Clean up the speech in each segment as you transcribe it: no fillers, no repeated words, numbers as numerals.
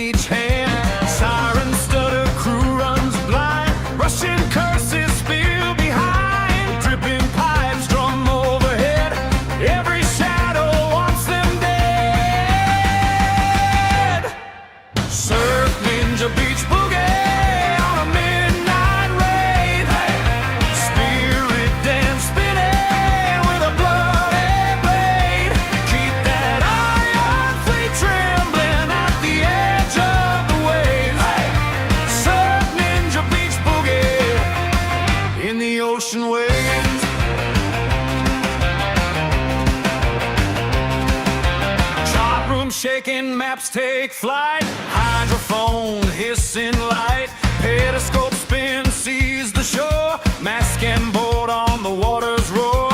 each hand. Siren stutter, crew runs blind. Russian curses spill behind. Dripping pipes drum overhead. Every shadow wants them dead. Surf ninja beach boogie on a midnight raid. Spirit dance spinning with a bloody blade. Keep that iron fleet trembling at the edge of the waves. Surf ninja beach boogie in the ocean waves. Chart room shaking, maps take flight. Hydrophone hissing light. Periscope spin sees the shore. Mask and board on the water's roar.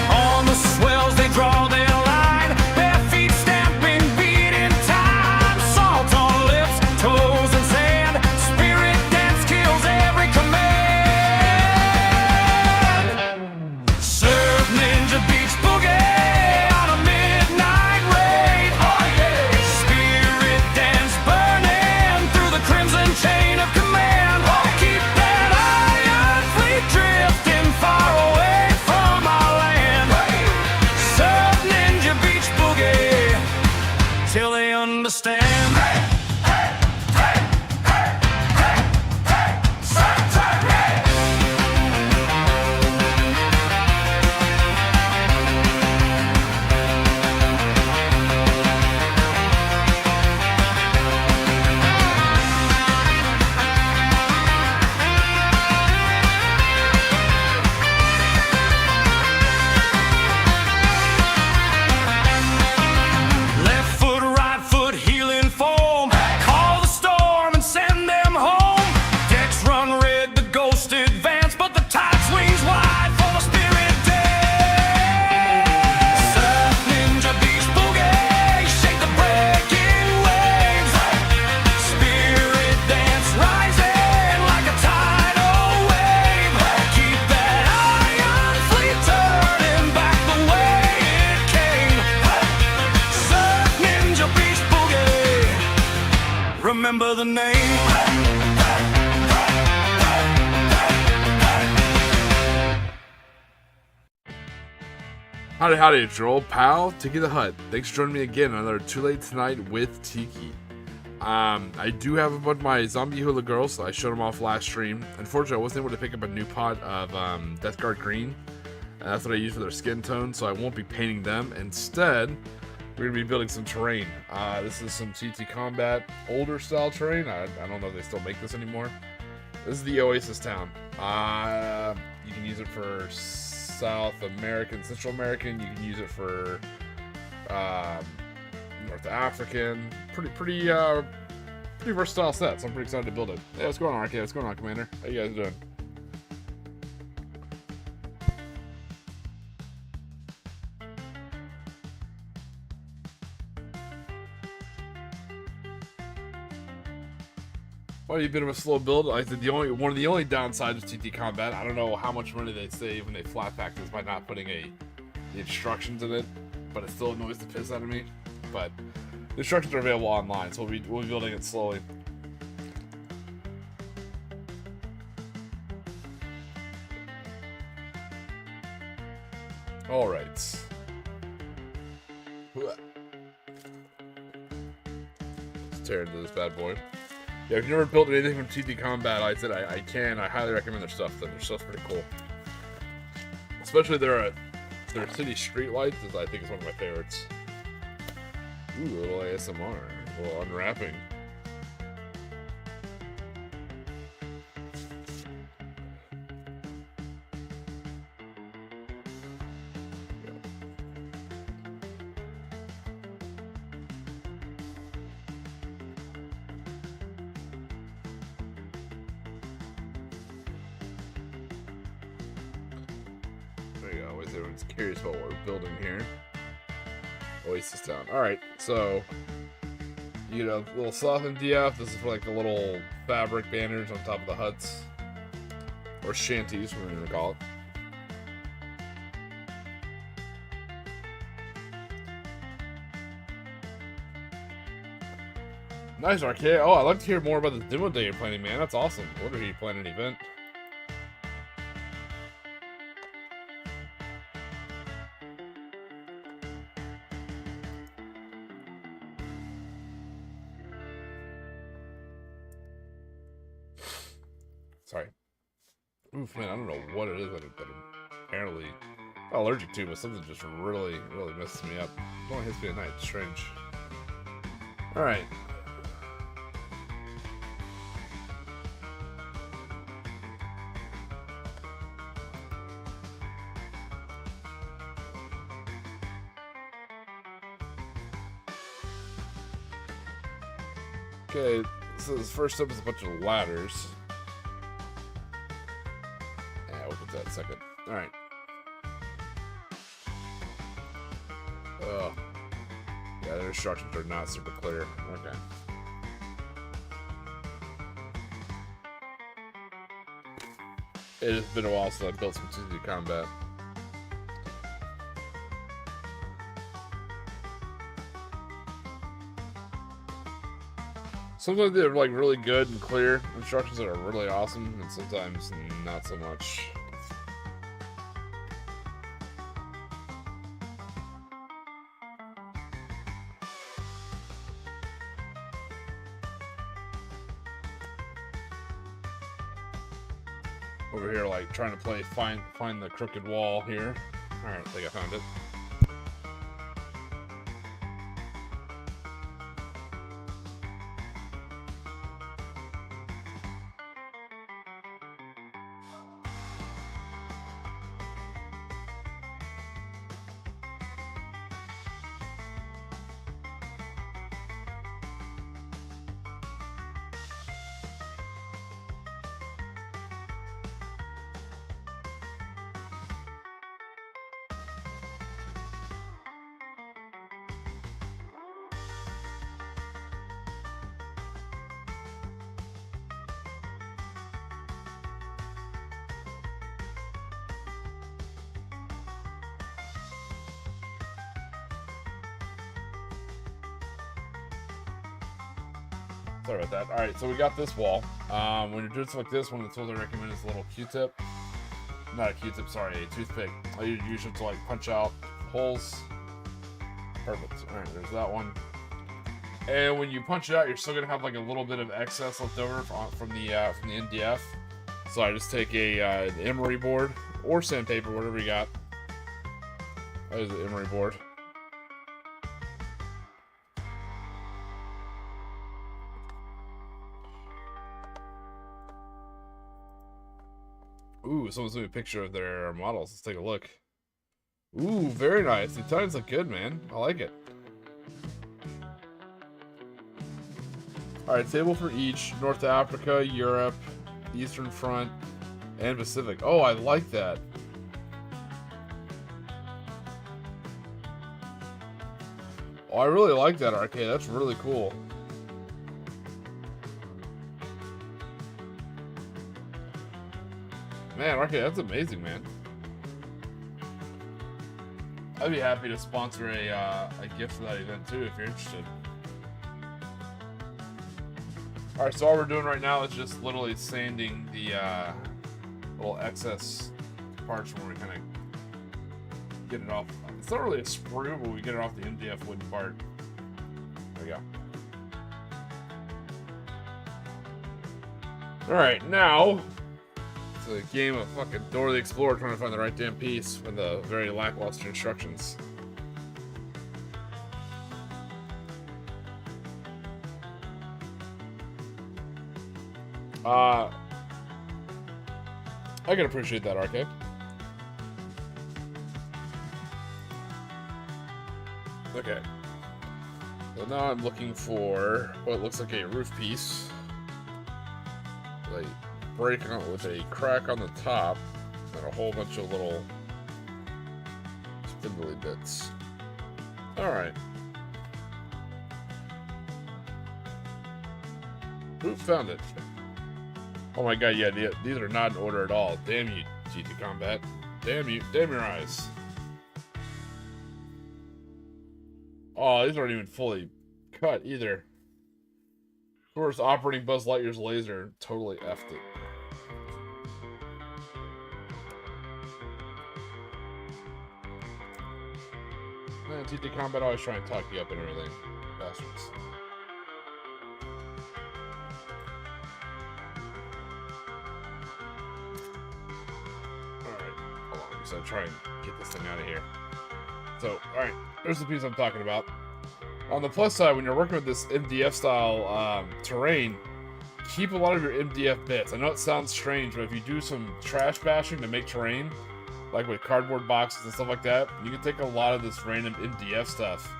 On the swells they draw their line. Bare feet stamping, beating time. Salt on lips, toes in sand. Spirit dance kills every command. Surf ninja beach boogie on a midnight raid. Spirit dance burning through the crimson chain of command. Keep that iron fleet drifting far away from our land. Surf ninja beach boogie till they understand. Left foot, right foot, healing foam. Call the storm and send them home. Decks run red, the ghost advance, but the tide swings wide for the spirit dance. Surf ninja beach boogie, shake the breaking waves. Spirit dance rising like a tidal wave. Keep that iron fleet turning back the way it came. Surf ninja beach boogie, remember the name. Howdy, howdy, it's your old pal, Tiki the Hut. Thanks for joining me again on another Too Late Tonight with Tiki. I do have a bunch of my zombie hula girls. I showed them off last stream. Unfortunately, I wasn't able to pick up a new pot of Death Guard Green. And that's what I use for their skin tone, so I won't be painting them. Instead, we're going to be building some terrain. This is some TT Combat older style terrain. I don't know if they still make this anymore. This is the Oasis town. You can use it for South American, Central American. You can use it for North African. Pretty versatile set. So I'm pretty excited to build it. Hey, what's going on, Arcade? What's going on, Commander? How you guys doing? Well, a bit of a slow build. I said one of the only downsides of TT Combat. I don't know how much money they save when they flat pack this by not putting the instructions in it, but it still annoys the piss out of me. But the instructions are available online, so we'll be building it slowly. All right. Let's tear into this bad boy. Yeah, if you've never built anything from TT Combat, I said I highly recommend their stuff. Their stuff's pretty cool. Especially their city street lights, I think is one of my favorites. Ooh, a little ASMR, a little unwrapping. There you go. Always everyone's curious about what we're building here. Oasis Town. Alright, so you know, little softened DF. This is for like the little fabric banners on top of the huts. Or shanties, we're gonna call it. Nice, Arcade. Oh, I'd like to hear more about the demo day you're planning, man. That's awesome. I wonder if you plan an event. Sorry. Oof, man, I don't know what it is that I'm apparently not allergic to, but something just really, really messes me up. It only hits me at night. It's strange. Alright. Okay, so this first up is a bunch of ladders. Yeah, we'll put that in a second. Alright. Oh. Yeah, their instructions are not super clear. Okay. It has been a while since I built some Tiki combat. Sometimes they're like really good and clear instructions that are really awesome, and sometimes not so much. Over here, like trying to play find the crooked wall here. All right, I think I found it. Sorry about that. Alright, so we got this wall. When you're doing stuff like this, one of the tools I recommend is a little Q-tip. Not a Q-tip, sorry, a toothpick. I use it to like punch out holes. Perfect. Alright, there's that one. And when you punch it out, you're still gonna have like a little bit of excess left over from the NDF. So I just take an emery board or sandpaper, whatever you got. That is the emery board. Ooh, someone sent me a picture of their models. Let's take a look. Ooh, very nice. The Italians look good, man. I like it. Alright, table for each. North Africa, Europe, Eastern Front, and Pacific. Oh, I like that. Oh, I really like that, Arcade. That's really cool. Man, Arcade, that's amazing, man. I'd be happy to sponsor a gift for that event too, if you're interested. Alright, so all we're doing right now is just literally sanding the little excess parts where we kind of get it off. It's not really a sprue, but we get it off the MDF wooden part. There we go. Alright, now it's a game of fucking Dora the Explorer trying to find the right damn piece with the very lackluster instructions. I can appreciate that, Arcade. Okay. So now I'm looking for what looks like a roof piece. Like break on with a crack on the top and a whole bunch of little spindly bits. Alright. Oops, found it. Oh my god, yeah, these are not in order at all. Damn you, GT Combat. Damn you, damn your eyes. Oh, these aren't even fully cut either. course, operating Buzz Lightyear's laser totally effed it. Man, TT Combat always trying to talk you up and everything. Bastards. Alright, hold on. So try and get this thing out of here. So, alright, there's the piece I'm talking about. On the plus side, when you're working with this MDF style terrain, keep a lot of your MDF bits. I know it sounds strange, but if you do some trash bashing to make terrain, like with cardboard boxes and stuff like that, you can take a lot of this random MDF stuff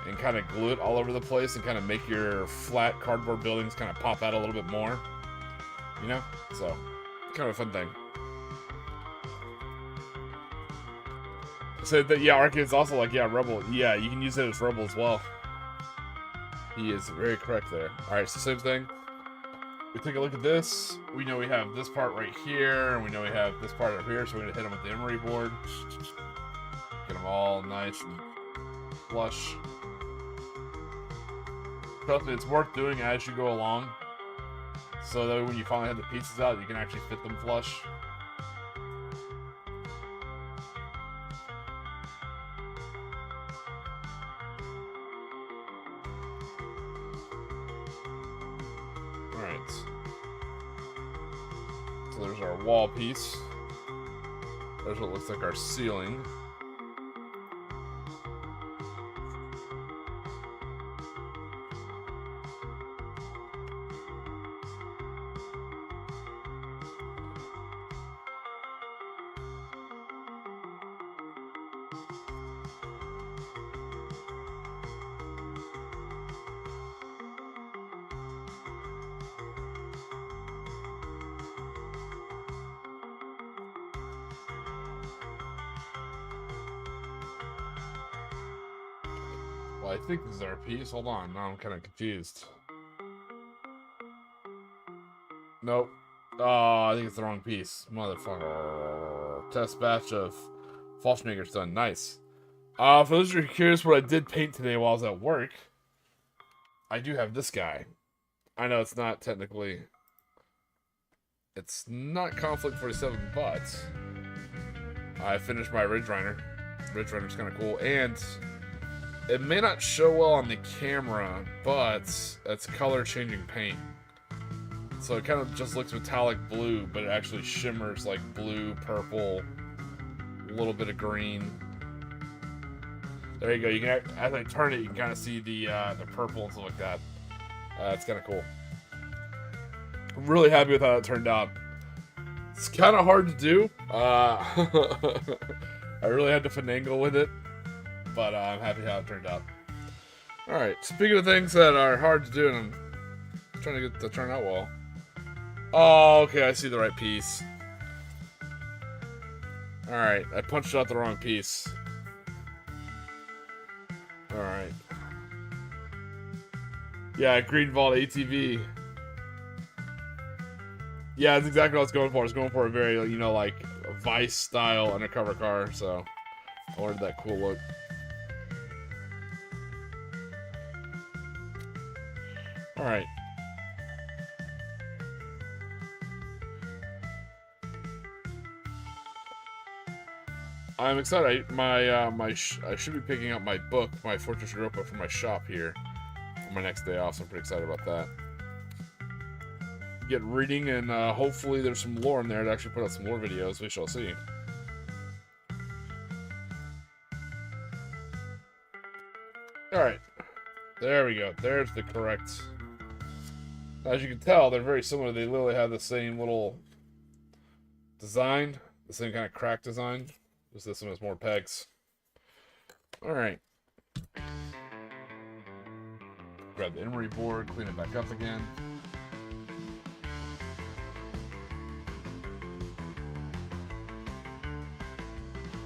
and kind of glue it all over the place and kind of make your flat cardboard buildings kind of pop out a little bit more. You know? So, kind of a fun thing. So, that, yeah, Arcade's also like, yeah, Rebel. Yeah, you can use it as Rebel as well. He is very correct there. Alright, so same thing. We take a look at this. We know we have this part right here, and we know we have this part over here, so we're going to hit them with the emery board. Get them all nice and flush. Trust me, it's worth doing as you go along, so that when you finally have the pieces out, you can actually fit them flush. So there's our wall piece. There's what looks like our ceiling. Well, I think this is our piece. Hold on, now I'm kind of confused. Nope. Oh, I think it's the wrong piece. Motherfucker. Test batch of Falschmaker's done. Nice. For those who are curious what I did paint today while I was at work, I do have this guy. I know it's not technically... It's not Konflikt 47, but... I finished my Ridge Runner. Ridge Runner's kind of cool, and... It may not show well on the camera, but it's color changing paint. So it kind of just looks metallic blue, but it actually shimmers like blue, purple, a little bit of green. There you go. You can, as I turn it, you can kind of see the purple and stuff like that. It's kind of cool. I'm really happy with how it turned out. It's kind of hard to do. I really had to finagle with it. But I'm happy how it turned out. Alright, speaking of things that are hard to do, and I'm trying to get to turn out well. Oh, okay, I see the right piece. Alright, I punched out the wrong piece. Alright. Yeah, Green Vault ATV. Yeah, that's exactly what I was going for. I was going for a very, you know, like, Vice-style undercover car, so I wanted that cool look. Alright. I'm excited. I should be picking up my book, my Fortress Europa, from my shop here for my next day off, so I'm pretty excited about that. Get reading, and hopefully there's some lore in there to actually put out some more videos. We shall see. Alright. There we go. There's the correct... As you can tell, they're very similar. They literally have the same little design, the same kind of crack design. Just this one has more pegs. Alright. Grab the emery board, clean it back up again.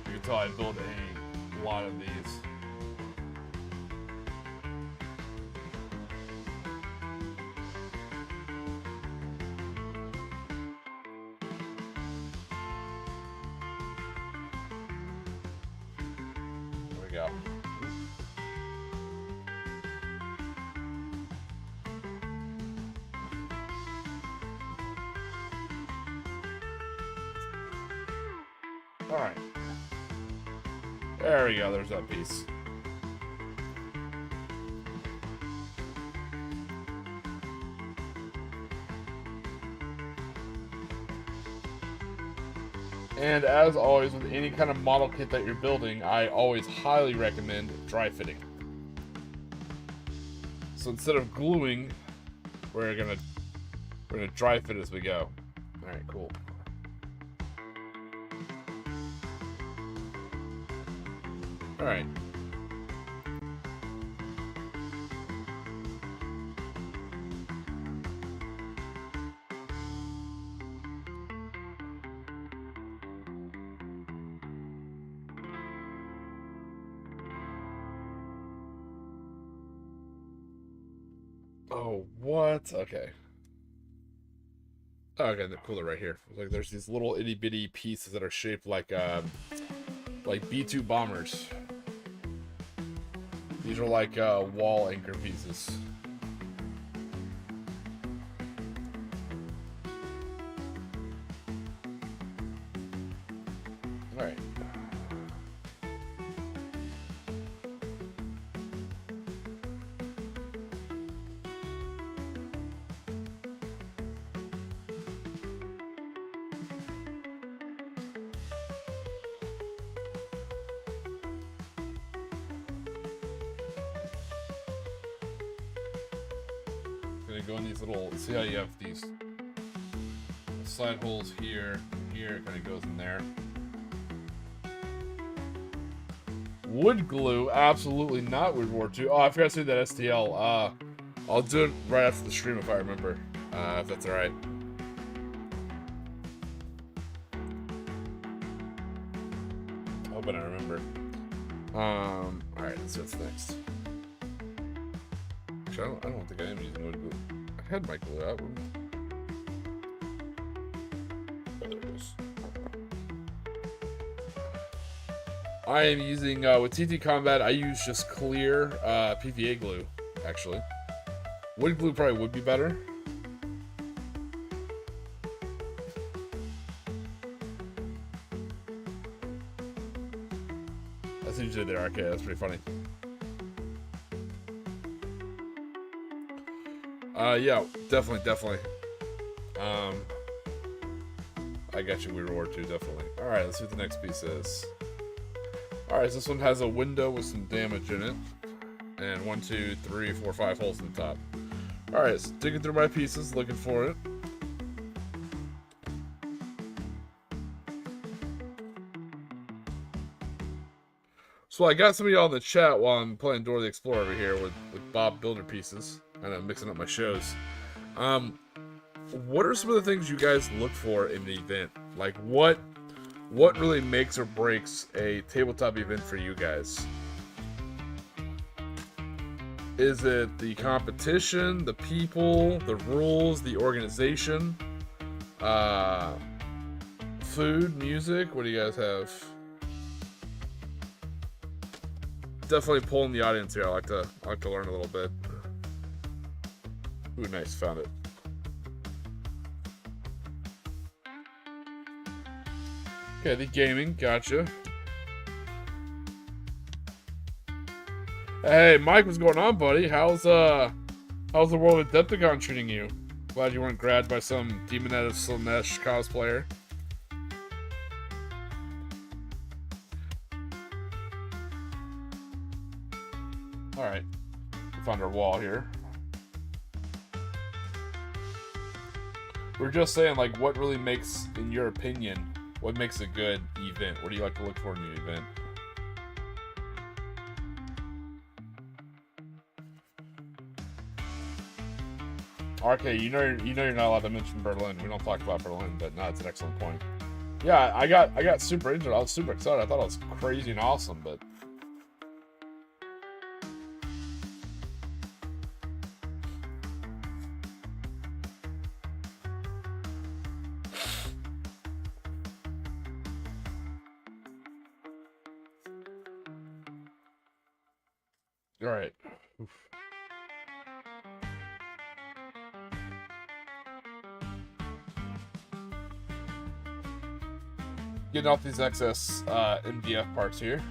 You can tell I built a lot of these. Go. Alright. There we go, there's that piece. And as always, with any kind of model kit that you're building, I always highly recommend dry fitting. So instead of gluing, we're gonna dry fit as we go. All right, cool. All right. Oh, what? Okay. Oh, okay, they're cooler right here. Like, there's these little itty bitty pieces that are shaped like B-2 bombers. These are like wall anchor pieces. All right. Gonna go in these little. See how you have these side holes here, here. Kind of goes in there. Wood glue, absolutely not World War II. Oh, I forgot to do that STL. I'll do it right after the stream if I remember. If that's alright. Hoping I remember. Alright, let's see what's next. Actually, I don't think I am using wood glue. I had my glue out. Oh, there it is. I am using, with TT Combat, I use just clear PVA glue, actually. Wood glue probably would be better. That's usually the arcade, that's pretty funny. Yeah, definitely. I got you, World War II, definitely. Alright, let's see what the next piece is. Alright, so this one has a window with some damage in it. And 1, 2, 3, 4, 5 holes in the top. Alright, so digging through my pieces, looking for it. So I got some of y'all in the chat while I'm playing Dora the Explorer over here with Bob Builder pieces. And I'm mixing up my shows. What are some of the things you guys look for in the event? Like, what really makes or breaks a tabletop event for you guys? Is it the competition, the people, the rules, the organization, food, music? What do you guys have? Definitely pulling the audience here. I like to learn a little bit. Ooh, nice, found it. Okay, the gaming, gotcha. Hey, Mike, what's going on, buddy? How's the world of Adepticon treating you? Glad you weren't grabbed by some Demonette of Slanesh cosplayer. Alright. We found our wall here. We're just saying, like, what really makes, in your opinion, what makes a good event? What do you like to look for in an event? RK, you know you're not allowed to mention Berlin. We don't talk about Berlin, but no, it's an excellent point. Yeah, I got super into it. I was super excited. I thought it was crazy and awesome, but all right. Oof. Getting off these excess MDF parts here.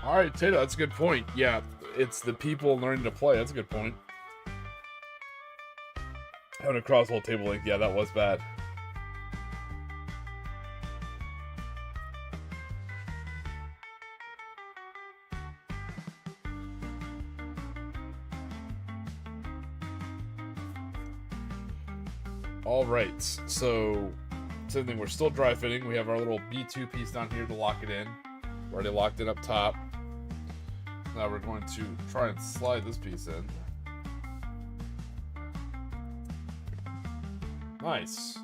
All right, Tato, that's a good point. Yeah, it's the people learning to play. That's a good point. Having a cross whole table length, yeah, that was bad. All right, so same thing. We're still dry fitting. We have our little B2 piece down here to lock it in. We already locked it up top. Now we're going to try and slide this piece in. Nice.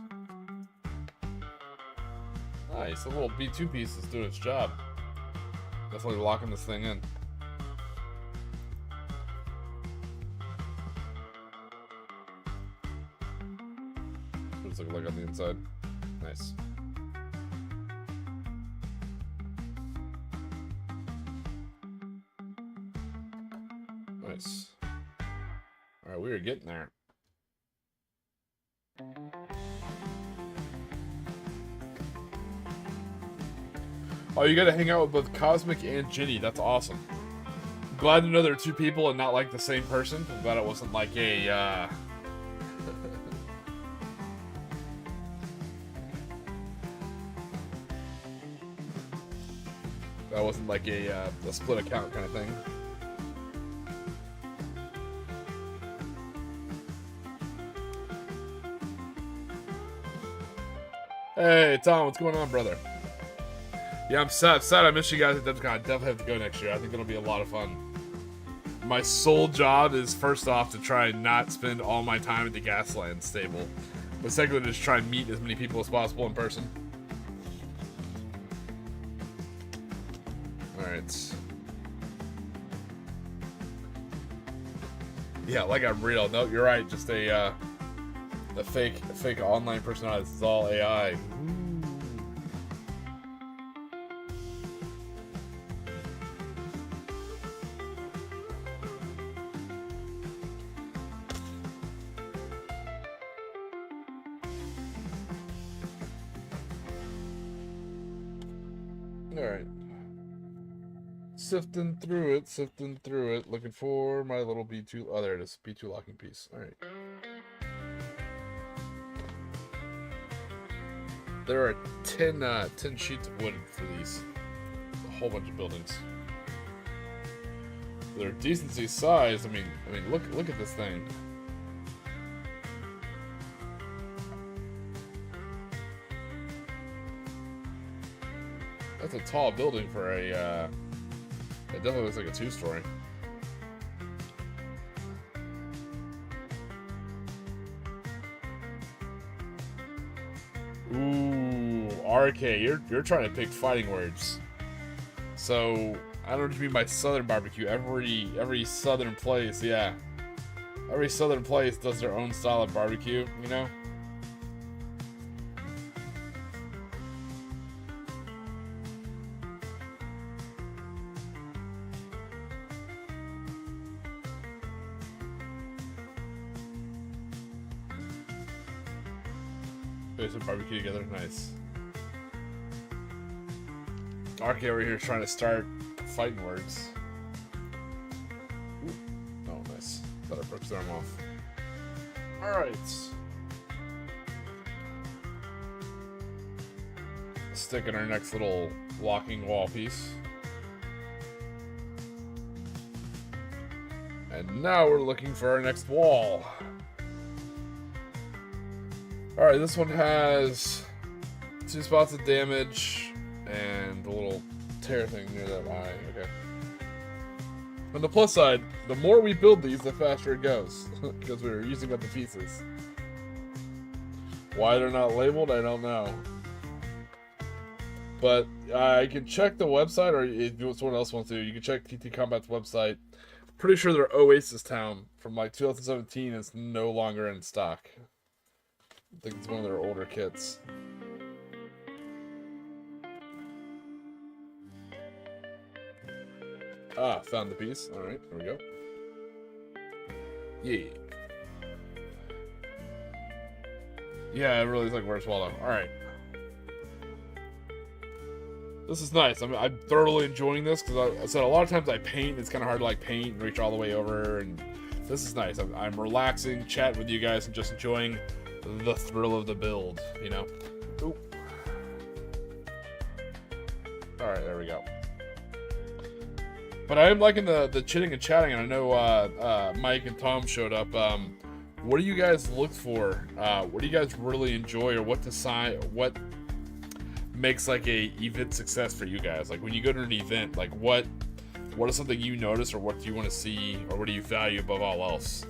Nice. The little B2 piece is doing its job. Definitely locking this thing in. What does it look like on the inside? Nice. Nice. Alright, we are getting there. Oh, you gotta hang out with both Cosmic and Ginny. That's awesome. Glad to know there are two people and not like the same person. I'm glad it wasn't like a, that wasn't like a split account kind of thing. Hey, Tom, what's going on, brother? Yeah, I'm sad I missed you guys at DevCon. I definitely have to go next year. I think it'll be a lot of fun. My sole job is, first off, to try and not spend all my time at the Gasland stable. But secondly, just try and meet as many people as possible in person. Alright. Yeah, like I'm real. No, you're right. Just a fake online personality. This is all AI. Alright. Sifting through it, looking for my little B2. Oh, there it is. B2 locking piece. Alright. There are 10 sheets of wood for these. A whole bunch of buildings. They're decently sized. I mean, look at this thing. That's a tall building for a, it definitely looks like a 2-story. Ooh, RK, you're trying to pick fighting words. So, I don't know what you mean by Southern barbecue. Every Southern place, yeah. Every Southern place does their own style of barbecue, you know? Some barbecue together, nice. RK over here is trying to start fighting words. Ooh. Oh, nice. Thought I broke his arm off. Alright. Stick in our next little locking wall piece. And now we're looking for our next wall. Alright, this one has 2 spots of damage and a little tear thing near that eye. Okay. On the plus side, the more we build these, the faster it goes. Because we're using up the pieces. Why they're not labeled, I don't know. But I can check the website, or if someone else wants to, you can check TT Combat's website. Pretty sure their Oasis Town from like 2017 is no longer in stock. I think it's one of their older kits. Ah, found the piece. Alright, there we go. Yeah. Yeah, I really like Where's Waldo. Alright. This is nice. I'm thoroughly enjoying this because I said a lot of times I paint. It's kind of hard to like paint and reach all the way over, and this is nice. I'm relaxing, chatting with you guys, and just enjoying the thrill of the build. You know. Ooh. All right, there we go. But I am liking the chitting and chatting, and I know Mike and Tom showed up. What do you guys look for? What do you guys really enjoy, or what makes like a event success for you guys? Like when you go to an event, like what is something you notice, or what do you want to see, or what do you value above all else?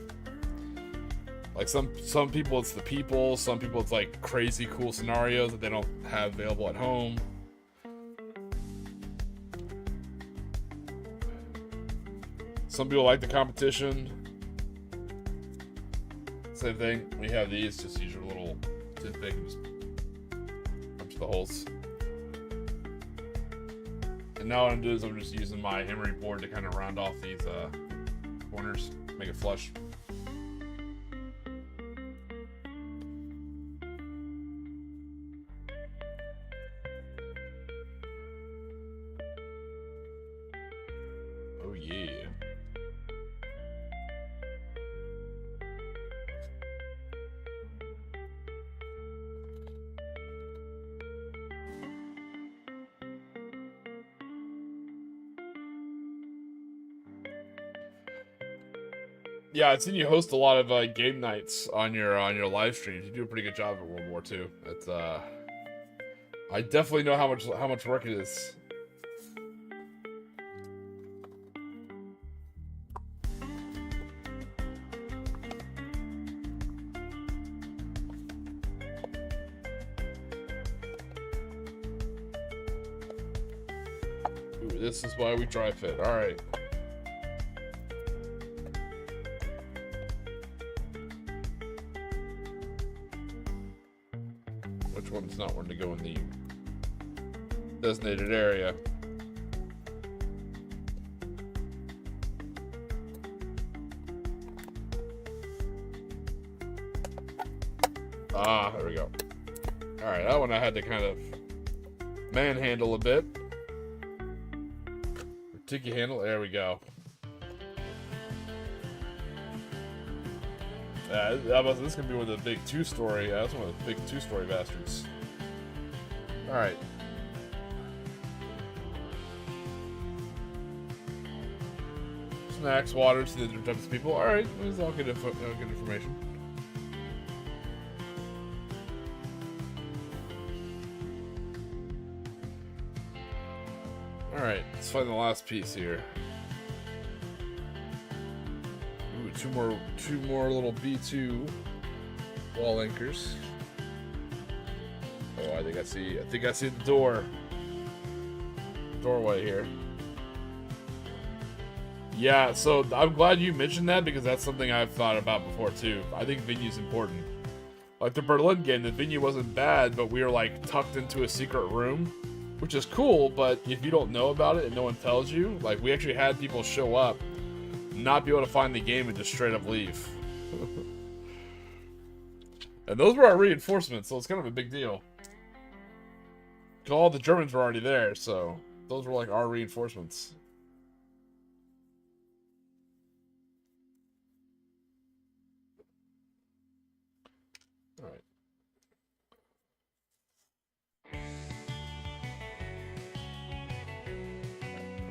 Like some people it's the people, some people it's like crazy cool scenarios that they don't have available at home. Some people like the competition. Same thing. We have these, just use your little toothpick and just punch the holes. And now what I'm doing is I'm just using my emery board to kind of round off these corners, make it flush. Oh yeah. Yeah, I've seen you host a lot of game nights on your live streams. You do a pretty good job at World War II. It's I definitely know how much work it is. Ooh, this is why we dry fit. All right. Which one's not wanting to go in the designated area? Ah, there we go. Alright, that one I had to kind of manhandle a bit. Tiki handle, there we go. This is gonna be one of the big two-story. That's one of the big two-story bastards. All right. Snacks, water to the different types of people. All right, this is all good information. All right, let's find the last piece here. Two more little B2 wall anchors. Oh, I think I see the doorway here. Yeah, so I'm glad you mentioned that because that's something I've thought about before too. I think venue's important. Like the Berlin game, the venue wasn't bad, but we were like tucked into a secret room, which is cool, but if you don't know about it and no one tells you, like we actually had people show up, not be able to find the game and just straight up leave. And those were our reinforcements, so it's kind of a big deal. All the Germans were already there, so those were like our reinforcements. Alright.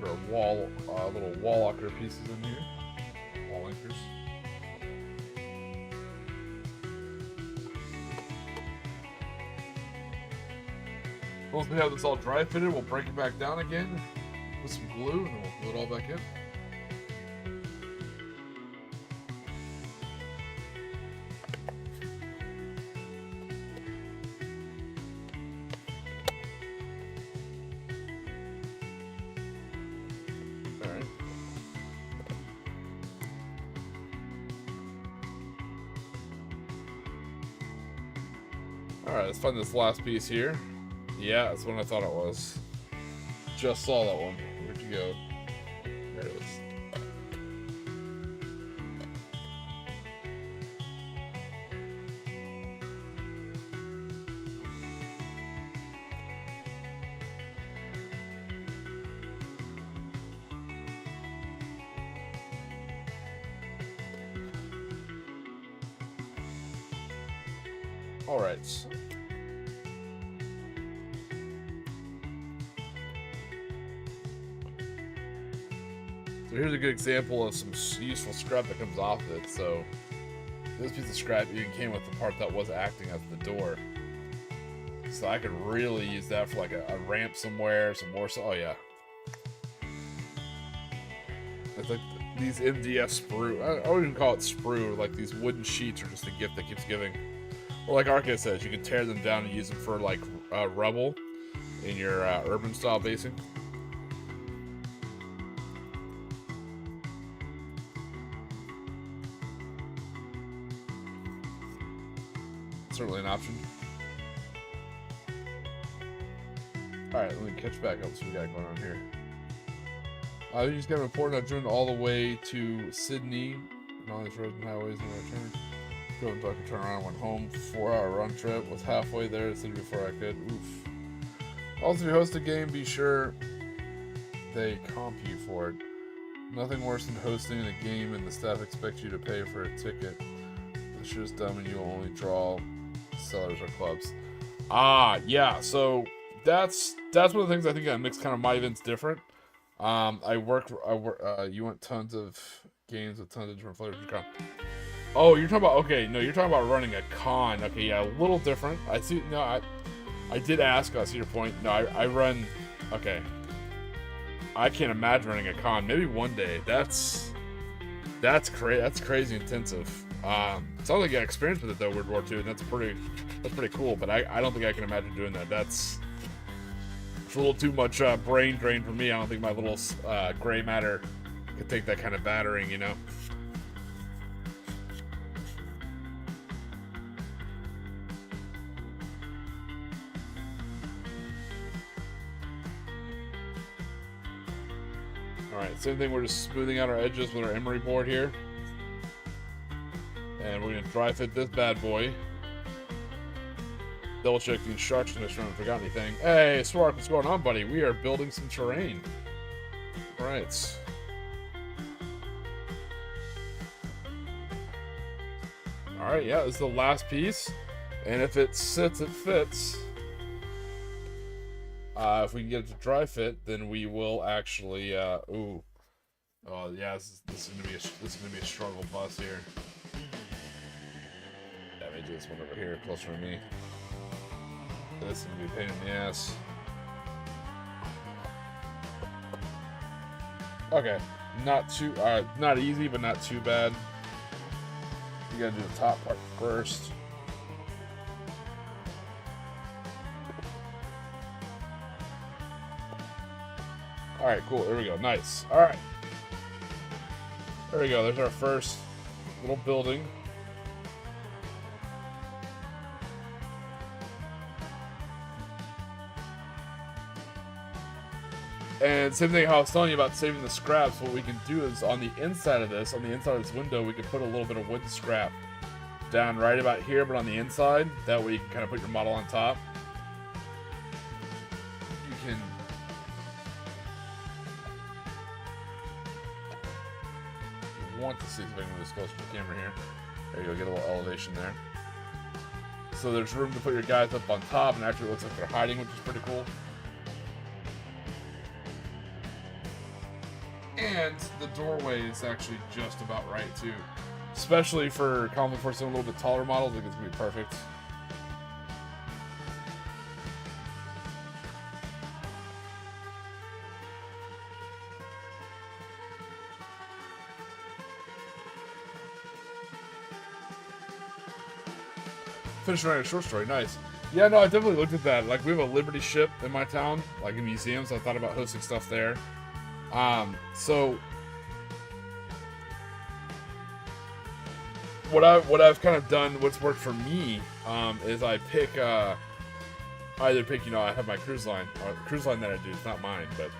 Put our little wall locker pieces in here. Wall anchors. Once we have this all dry fitted, we'll break it back down again with some glue, and then we'll glue it all back in. Alright, let's find this last piece here. Yeah, that's what I thought it was. Just saw that one. Where'd you go? There it is. Alright. So here's a good example of some useful scrap that comes off of it. So this piece of scrap even came with the part that was acting as the door. So I could really use that for like a ramp somewhere, some more. So, oh yeah. It's like these MDF sprue. I wouldn't even call it sprue. Like these wooden sheets are just a gift that keeps giving. Well, like Arca says, you can tear them down and use them for like rubble in your urban style basing. Certainly an option. Alright, let me catch back up. So we got going on here. You just got a report. I've driven all the way to Sydney and all these roads and highways and return. Drove until I could turn around and went home. 4-hour run trip. Was halfway there to Sydney before I could. Oof. Also, if you host a game, be sure they comp you for it. Nothing worse than hosting a game and the staff expects you to pay for a ticket. It's just dumb and you will only draw sellers or clubs. Yeah, so that's one of the things I think that makes kind of my events different. You want tons of games with tons of different flavors of con. Oh, you're talking about, okay, no, you're talking about running a con. Okay, yeah, a little different. I see, no, I did ask, I see your point. No, I run, okay. I can't imagine running a con. Maybe one day. That's crazy intensive. Sounds like you got experience with it though, World War II, and that's pretty cool. But I don't think I can imagine doing that. It's a little too much brain drain for me. I don't think my little gray matter could take that kind of battering, you know. Alright, same thing, we're just smoothing out our edges with our emery board here. And we're going to dry fit this bad boy. Double check the instructions, make sure I haven't forgotten anything. Hey, Swark, what's going on, buddy? We are building some terrain. Alright. Alright, yeah, this is the last piece. And if it sits, it fits. If we can get it to dry fit, then we will actually, ooh. Oh, yeah, this is gonna be a struggle bus here. Yeah, let me do this one over here, closer to me. This is gonna be a pain in the ass. Okay, not easy, but not too bad. You gotta do the top part first. Alright, cool. There we go. Nice. Alright. There we go. There's our first little building. And same thing how I was telling you about saving the scraps, what we can do is on the inside of this window, we can put a little bit of wood scrap down right about here, but on the inside, that way you can kind of put your model on top. You can want to see if I can move this closer to the camera here. There you go, get a little elevation there. So there's room to put your guys up on top, and actually it looks like they're hiding, which is pretty cool. And the doorway is actually just about right too. Especially for Konflikt for some a little bit taller models, I think it's gonna be perfect. Finished writing a short story, nice. Yeah, no, I definitely looked at that. Like, we have a Liberty ship in my town, like a museum, so I thought about hosting stuff there. So what I've kind of done, what's worked for me, is I pick, either pick, you know, I have my cruise line, or the cruise line that I do, it's not mine, but,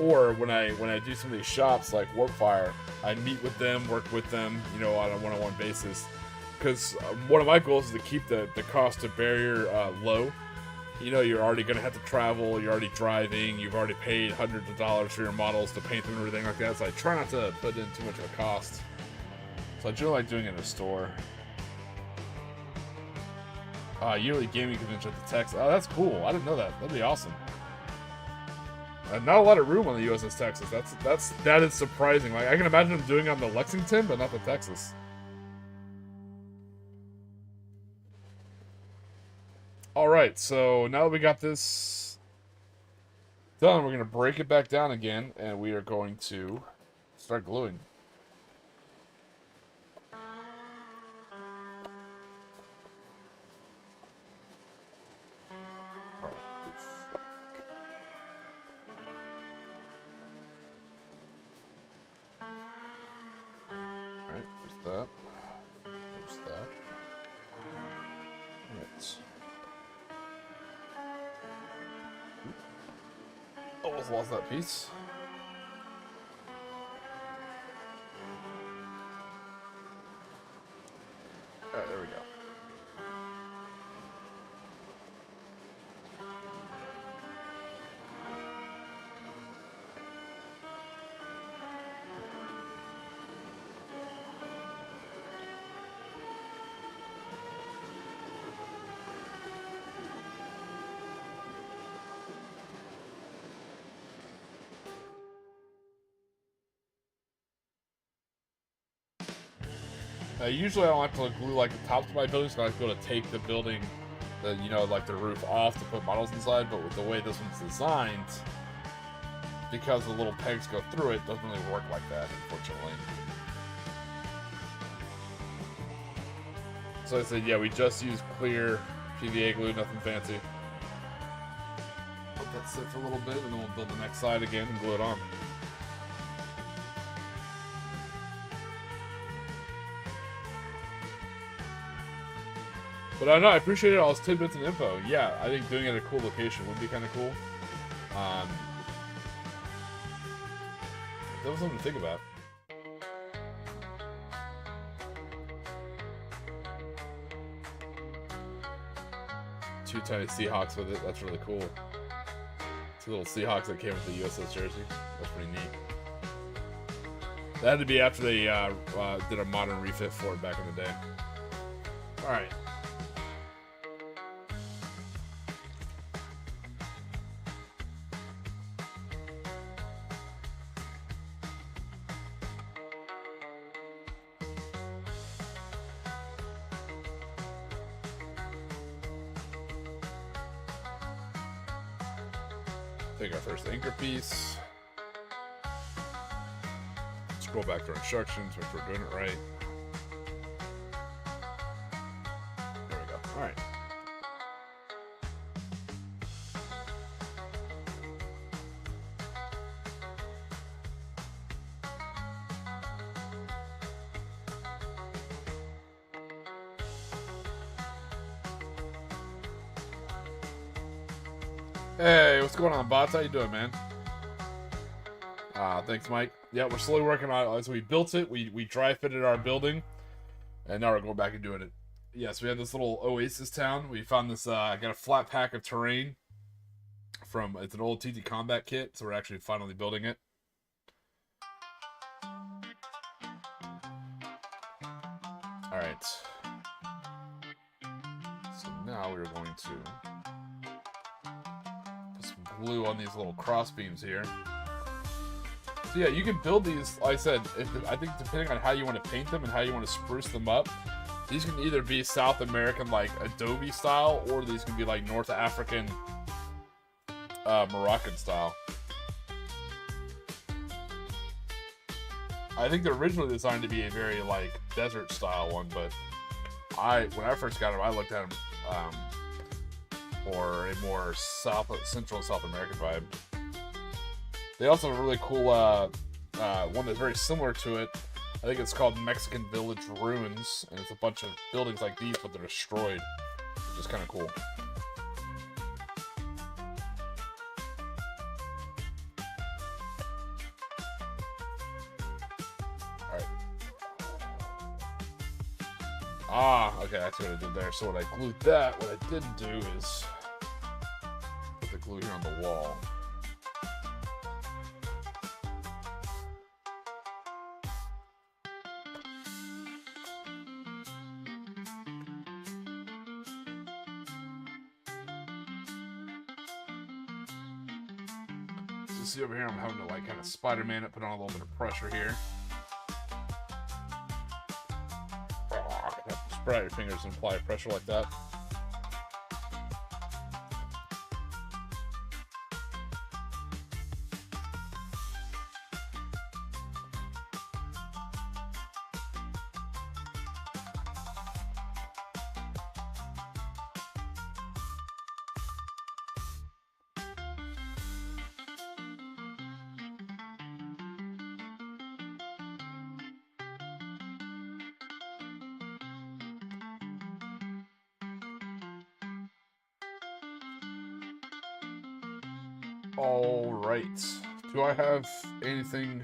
or when I do some of these shops like Warpfire, I meet with them, work with them, you know, on a one-on-one basis, because one of my goals is to keep the cost of barrier low. You know, you're already going to have to travel, you're already driving, you've already paid hundreds of dollars for your models to paint them and everything like that, so I try not to put in too much of a cost. So I generally like doing it in a store. Yearly gaming convention at the Texas. Oh, that's cool. I didn't know that. That'd be awesome. Not a lot of room on the USS Texas. That is surprising. Like, I can imagine them doing it on the Lexington, but not the Texas. Alright, so now that we got this done, we're going to break it back down again, and we are going to start gluing. Alright, there's that. There's that. Alright. Almost lost that piece. Alright, there we go. Usually I don't like to glue like the tops of my buildings, so I like to be able to take the building, you know, like the roof off to put models inside, but with the way this one's designed, because the little pegs go through it, doesn't really work like that, unfortunately. So I said, yeah, we just use clear PVA glue, nothing fancy. Let that sit for a little bit, and then we'll build the next side again and glue it on. But I know, I appreciate all those tidbits and info. Yeah, I think doing it at a cool location would be kind of cool. That was something to think about. Two tiny Seahawks with it. That's really cool. Two little Seahawks that came with the USS jersey. That's pretty neat. That had to be after they did a modern refit for it back in the day. All right. Take our first anchor piece. Scroll back to our instructions, make sure we're doing it right. There we go. All right. Hey, what's going on, bots? How you doing, man? Thanks, Mike. Yeah, we're slowly working on it. So we built it, we dry fitted our building, and now we're going back and doing it. Yeah, so we had this little oasis town. We found this, I got a flat pack of terrain from, it's an old Tiki combat kit, so we're actually finally building it. Alright. So now we're going to glue on these little cross beams here. So yeah, you can build these, like I said, I think depending on how you want to paint them and how you want to spruce them up, these can either be South American, like Adobe style, or these can be like North African, Moroccan style. I think they're originally designed to be a very like desert style one, but when I first got them, I looked at them for a more Central South American vibe. They also have a really cool one that's very similar to it. I think it's called Mexican Village Ruins, and it's a bunch of buildings like these, but they're destroyed. which is kind of cool. Alright. Ah, okay, that's what I did there. So when I glued that, what I didn't do is put the glue here on the wall. So see over here, I'm having to like kind of Spider-Man it, put on a little bit of pressure here. Spread out your fingers and apply pressure like that. All right. Do I have anything?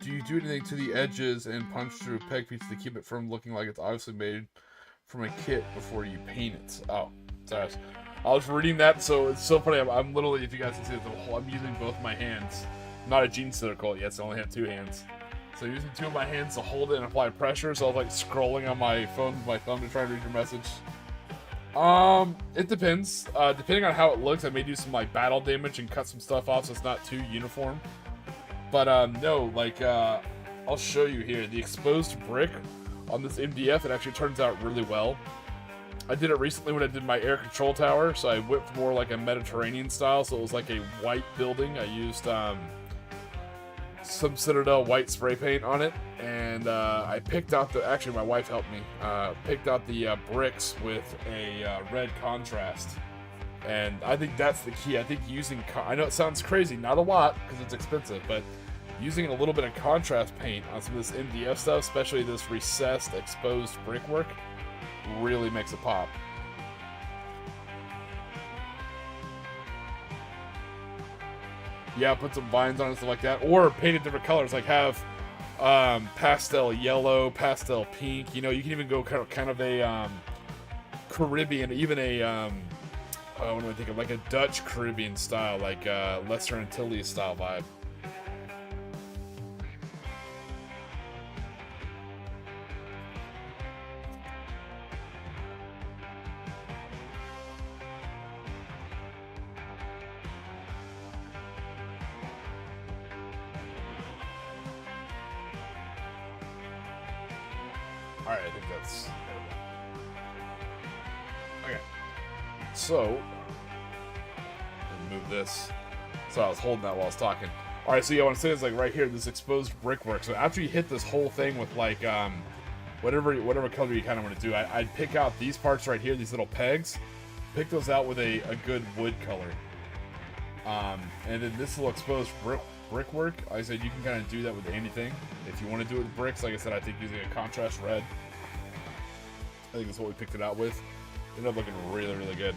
Do you do anything to the edges and punch through peg pieces to keep it from looking like it's obviously made from a kit before you paint it? Oh, sorry. I was reading that, so it's so funny. I'm literally, if you guys can see it, I'm using both my hands. I'm not a gene circle yet, so I only have 2 hands. So using 2 of my hands to hold it and apply pressure. So I was like scrolling on my phone with my thumb to try to read your message. It depends. Depending on how it looks, I may do some like battle damage and cut some stuff off so it's not too uniform. But no, like I'll show you here. The exposed brick on this MDF, it actually turns out really well. I did it recently when I did my air control tower, so I whipped more like a Mediterranean style, so it was like a white building. I used some Citadel white spray paint on it, and I picked out the, actually my wife helped me, picked out the bricks with a red contrast, and I think that's the key. I think using, I know it sounds crazy, not a lot because it's expensive, but using a little bit of contrast paint on some of this MDF stuff, especially this recessed exposed brickwork, really makes it pop. Yeah, put some vines on it, stuff like that, or paint it different colors, like have pastel yellow, pastel pink. You know, you can even go kind of a Caribbean, even a what do I think of, like a Dutch Caribbean style, like Lesser Antilles style vibe. Alright, I think that's... Okay. So... move this. So I was holding that while I was talking. Alright, so yeah, what I'm saying is like right here, this exposed brickwork. So after you hit this whole thing with like, whatever color you kind of want to do, I'd pick out these parts right here, these little pegs. Pick those out with a good wood color. And then this little exposed brickwork, like I said, you can kind of do that with anything. If you want to do it with bricks, like I said, I think using a contrast red, I think that's what we picked it out with. It ended up looking really, really good.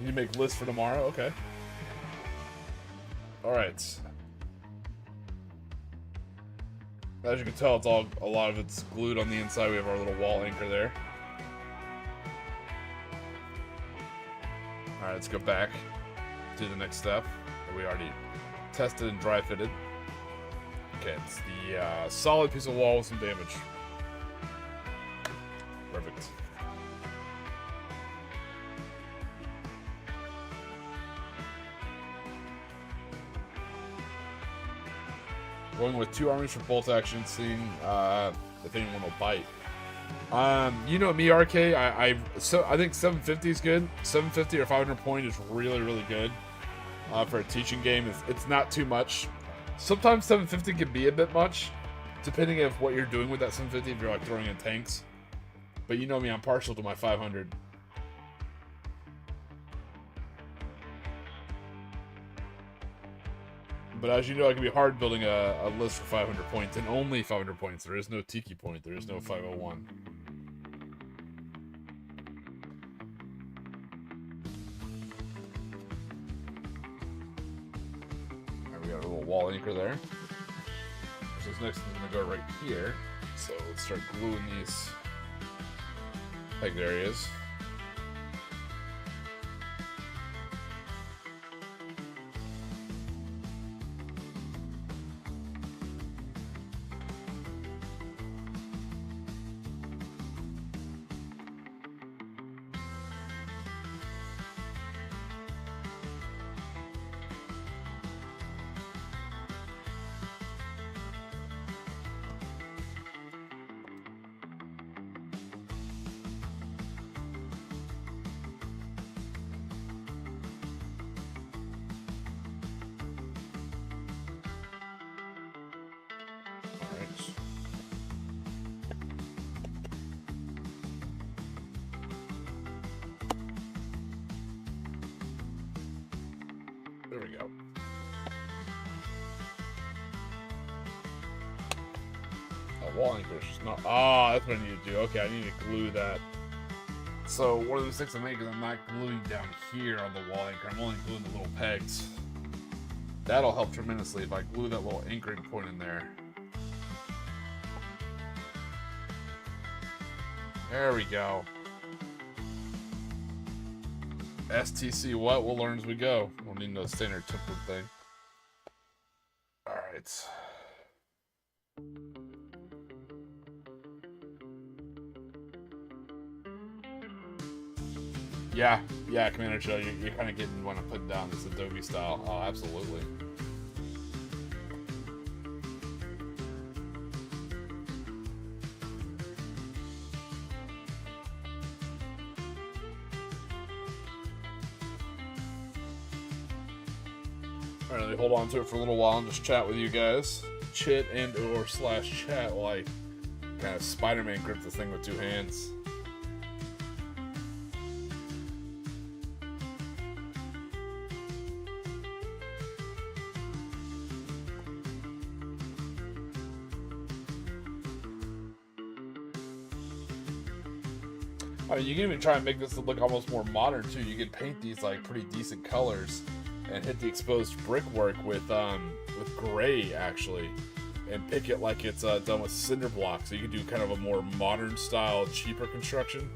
You make lists for tomorrow? Okay. Alright. As you can tell, it's all, a lot of it's glued on the inside. We have our little wall anchor there. Alright, let's go back to the next step that we already tested and dry fitted. Okay, it's the solid piece of wall with some damage. Perfect. Going with 2 armies for bolt action, seeing if anyone will bite. You know me, RK. I think 750 is good. 750 or 500 point is really, really good for a teaching game. It's not too much. Sometimes 750 can be a bit much, depending on what you're doing with that 750. If you're like throwing in tanks, but you know me, I'm partial to my 500. But as you know, it can be hard building a list for 500 points, and only 500 points. There is no Tiki point. There is no 501. Alright, we got a little wall anchor there. So this next thing's gonna go right here. So let's start gluing these pegged areas. There we go. A wall anchor is just not. Ah, that's what I need to do. Okay, I need to glue that. So one of the mistakes I make is I'm not gluing down here on the wall anchor. I'm only gluing the little pegs. That'll help tremendously if I glue that little anchoring point in there. There we go. STC what? We'll learn as we go. We'll need no standard template thing. Alright. Yeah, Commander Joe, you're kind of getting what I'm putting down this Adobe style. Oh, absolutely. Alright, let me hold on to it for a little while and just chat with you guys. Chit and or / chat while I kind of Spider-Man grip this thing with 2 hands. I mean, you can even try and make this look almost more modern too. You can paint these like pretty decent colors and hit the exposed brickwork with gray actually, and pick it like it's done with cinder blocks. So you can do kind of a more modern style, cheaper construction,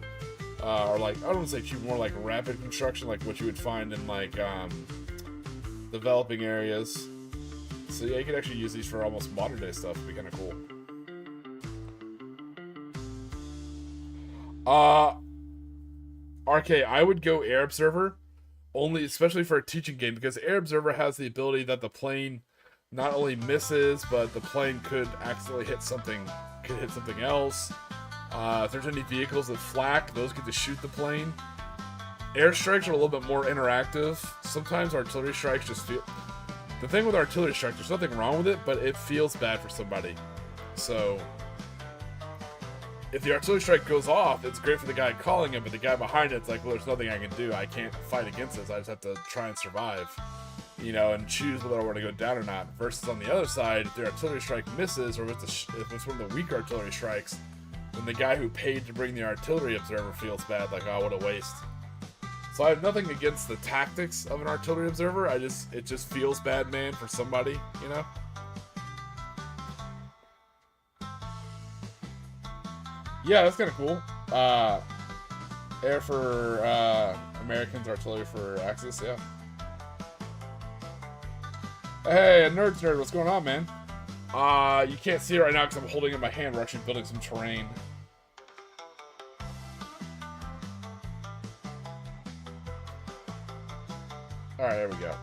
or like I don't want to say cheap, more like rapid construction, like what you would find in like developing areas. So yeah, you can actually use these for almost modern day stuff. It'd be kind of cool. RK, I would go Air Observer, only especially for a teaching game, because Air Observer has the ability that the plane not only misses, but the plane could accidentally hit something else. If there's any vehicles that flak, those get to shoot the plane. Airstrikes are a little bit more interactive. Sometimes artillery strikes just feel... The thing with artillery strikes, there's nothing wrong with it, but it feels bad for somebody. So... if the artillery strike goes off, it's great for the guy calling it, but the guy behind it's like, well, there's nothing I can do. I can't fight against this. I just have to try and survive, you know, and choose whether I want to go down or not. Versus on the other side, if the artillery strike misses, or if it's one of the weak artillery strikes, then the guy who paid to bring the artillery observer feels bad, like, oh, what a waste. So I have nothing against the tactics of an artillery observer. It just feels bad, man, for somebody, you know? Yeah, that's kind of cool. Air for Americans, artillery for Axis, yeah. Hey, a nerd's nerd, what's going on, man? You can't see it right now because I'm holding it in my hand. We're actually building some terrain. Alright, there we go.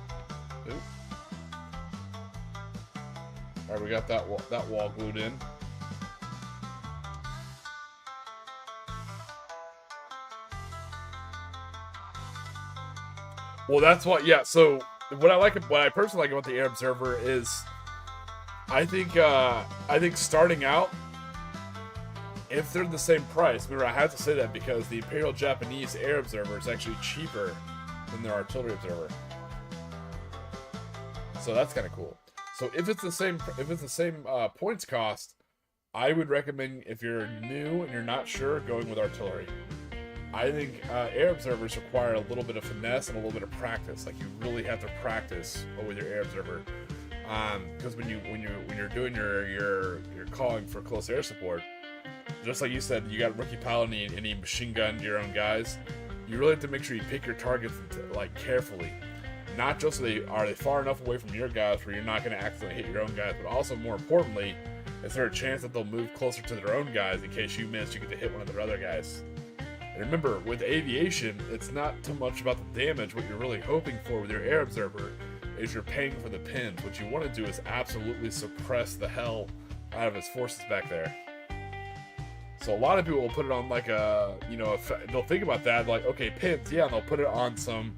Oop. Alright, we got that wall glued in. Well, that's what, yeah, so what I personally like about the Air Observer is I think starting out, if they're the same price, remember I have to say that because the Imperial Japanese Air Observer is actually cheaper than their artillery observer. So that's kind of cool. So if it's the same points cost, I would recommend, if you're new and you're not sure, going with artillery. I think air observers require a little bit of finesse and a little bit of practice. Like, you really have to practice with your air observer, because when you're doing your calling for close air support, just like you said, you got rookie pilot and you machine gun your own guys. You really have to make sure you pick your targets like carefully. Not just are they far enough away from your guys where you're not going to accidentally hit your own guys, but also, more importantly, is there a chance that they'll move closer to their own guys in case you manage to get to hit one of their other guys. And remember, with aviation, it's not too much about the damage. What you're really hoping for with your air observer is you're paying for the pins. What you want to do is absolutely suppress the hell out of his forces back there. So a lot of people will put it on like they'll think about that, like, okay, pins, yeah, and they'll put it on some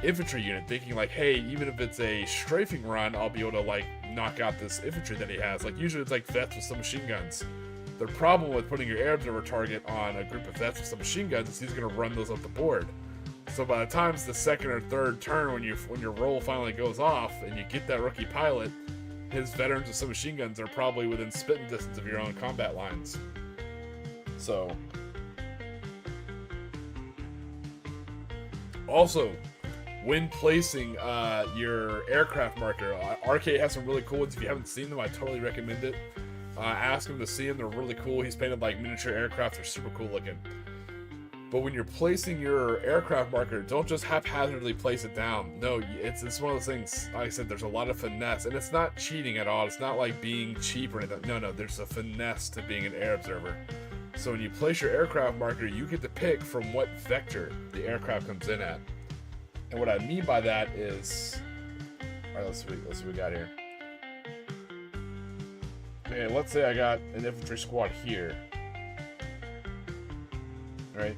infantry unit, thinking like, hey, even if it's a strafing run, I'll be able to like knock out this infantry that he has. Like, usually it's like vets with some machine guns. The problem with putting your air observer target on a group of vets with some machine guns is he's going to run those up the board. So by the time it's the second or third turn, when your roll finally goes off and you get that rookie pilot, his veterans with some machine guns are probably within spitting distance of your own combat lines. So, also, when placing your aircraft marker, RK has some really cool ones. If you haven't seen them, I totally recommend it. Ask him to see them. They're really cool. He's painted like miniature aircraft. They're super cool looking. But when you're placing your aircraft marker, don't just haphazardly place it down. No, it's one of those things, like I said, there's a lot of finesse. And it's not cheating at all. It's not like being cheap or anything. No, there's a finesse to being an air observer. So when you place your aircraft marker, you get to pick from what vector the aircraft comes in at. And what I mean by that is... Alright, let's see what we got here. Okay, let's say I got an infantry squad here. Alright.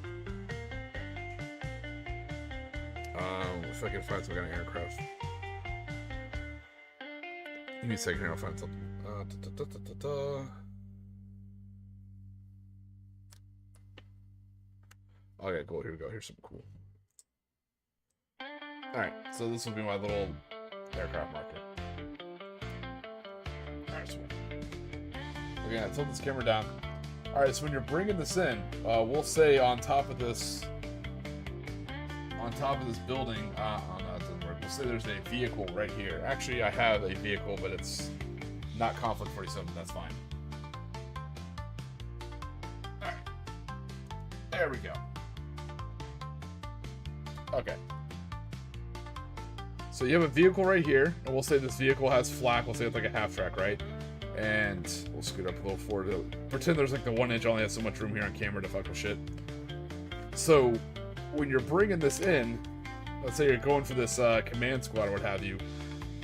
If I can find some kind of aircraft. Give me a second here, I'll find something. Okay, cool, here we go. Here's something cool. Alright, so this will be my little aircraft marker. Alright, so we're gonna tilt this camera down. Alright, so when you're bringing this in, we'll say on top of this building, oh no, it doesn't work. We'll say there's a vehicle right here. Actually, I have a vehicle, but it's not Konflikt 47, that's fine. Alright. There we go. Okay. So you have a vehicle right here, and we'll say this vehicle has flak. We'll say it's like a half track, right? And we'll scoot up a little forward. Pretend there's like the 1 inch only has so much room here on camera to fuck with shit. So when you're bringing this in, let's say you're going for this command squad or what have you,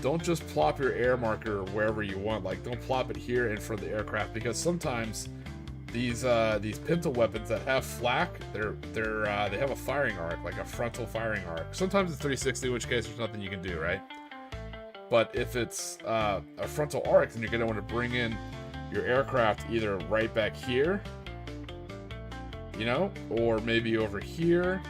don't just plop your air marker wherever you want. Like, don't plop it here in front of the aircraft, because sometimes these pintle weapons that have flak, they have a firing arc, like a frontal firing arc. Sometimes it's 360, in which case there's nothing you can do, right? But if it's a frontal arc, then you're going to want to bring in your aircraft either right back here, you know, or maybe over here,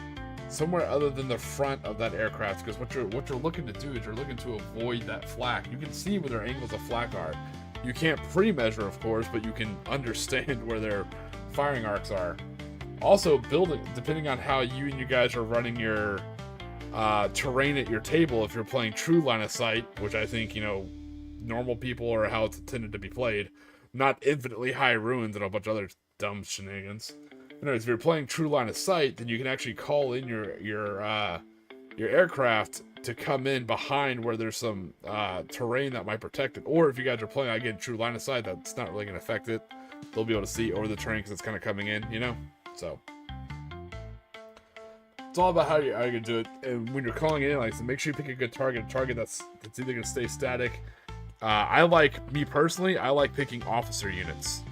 somewhere other than the front of that aircraft. Because what you're looking to do is you're looking to avoid that flak. You can see where their angles of flak are. You can't pre-measure, of course, but you can understand where their firing arcs are. Also, building, depending on how you guys are running your terrain at your table, if you're playing true line of sight, which I think, you know, normal people are how it's intended to be played, not infinitely high ruins and a bunch of other dumb shenanigans. Anyways, if you're playing true line of sight, then you can actually call in your aircraft to come in behind where there's some terrain that might protect it. Or if you guys are playing, again, true line of sight, that's not really going to affect it. They'll be able to see over the terrain because it's kind of coming in, you know? So it's all about how you're going to do it. And when you're calling in, like, so make sure you pick a good target, that's either going to stay static. Me personally, I like picking officer units.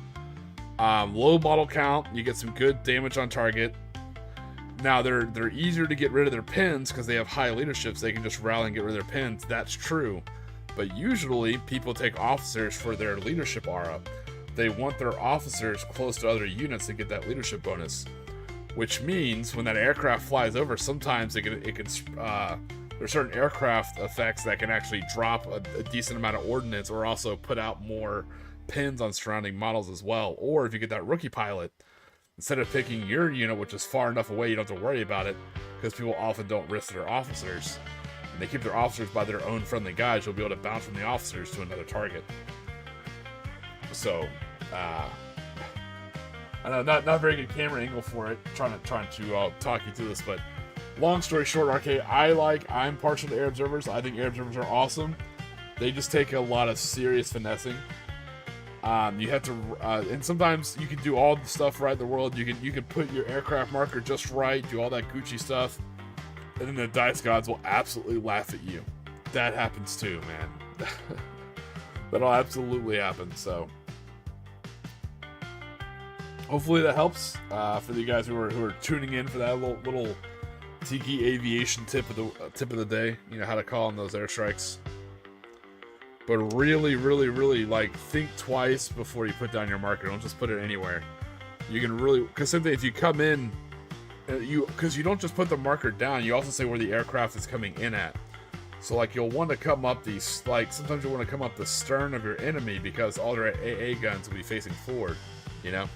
Low model count, you get some good damage on target. Now, they're easier to get rid of their pins because they have high leaderships. They can just rally and get rid of their pins. That's true. But usually, people take officers for their leadership aura. They want their officers close to other units to get that leadership bonus. Which means, when that aircraft flies over, sometimes it can there's certain aircraft effects that can actually drop a decent amount of ordnance, or also put out more pins on surrounding models as well. Or if you get that rookie pilot, instead of picking your unit, which is far enough away you don't have to worry about it, because people often don't risk their officers, and they keep their officers by their own friendly guys, you'll be able to bounce from the officers to another target. So, I know, not a very good camera angle for it, trying to talk you through this, but long story short, RK, I'm partial to air observers. I think air observers are awesome. They just take a lot of serious finessing. You have to, and sometimes you can do all the stuff right in the world. You can put your aircraft marker just right, do all that Gucci stuff, and then the dice gods will absolutely laugh at you. That happens too, man. That'll absolutely happen. So hopefully that helps for you guys who are tuning in for that little Tiki aviation tip of the day. You know how to call on those airstrikes. But really, really, really, like, think twice before you put down your marker. Don't just put it anywhere. You can really, because simply if you come in, because you don't just put the marker down, you also say where the aircraft is coming in at. So, like, you'll want to come up these, like, sometimes you'll want to come up the stern of your enemy because all their AA guns will be facing forward, you know?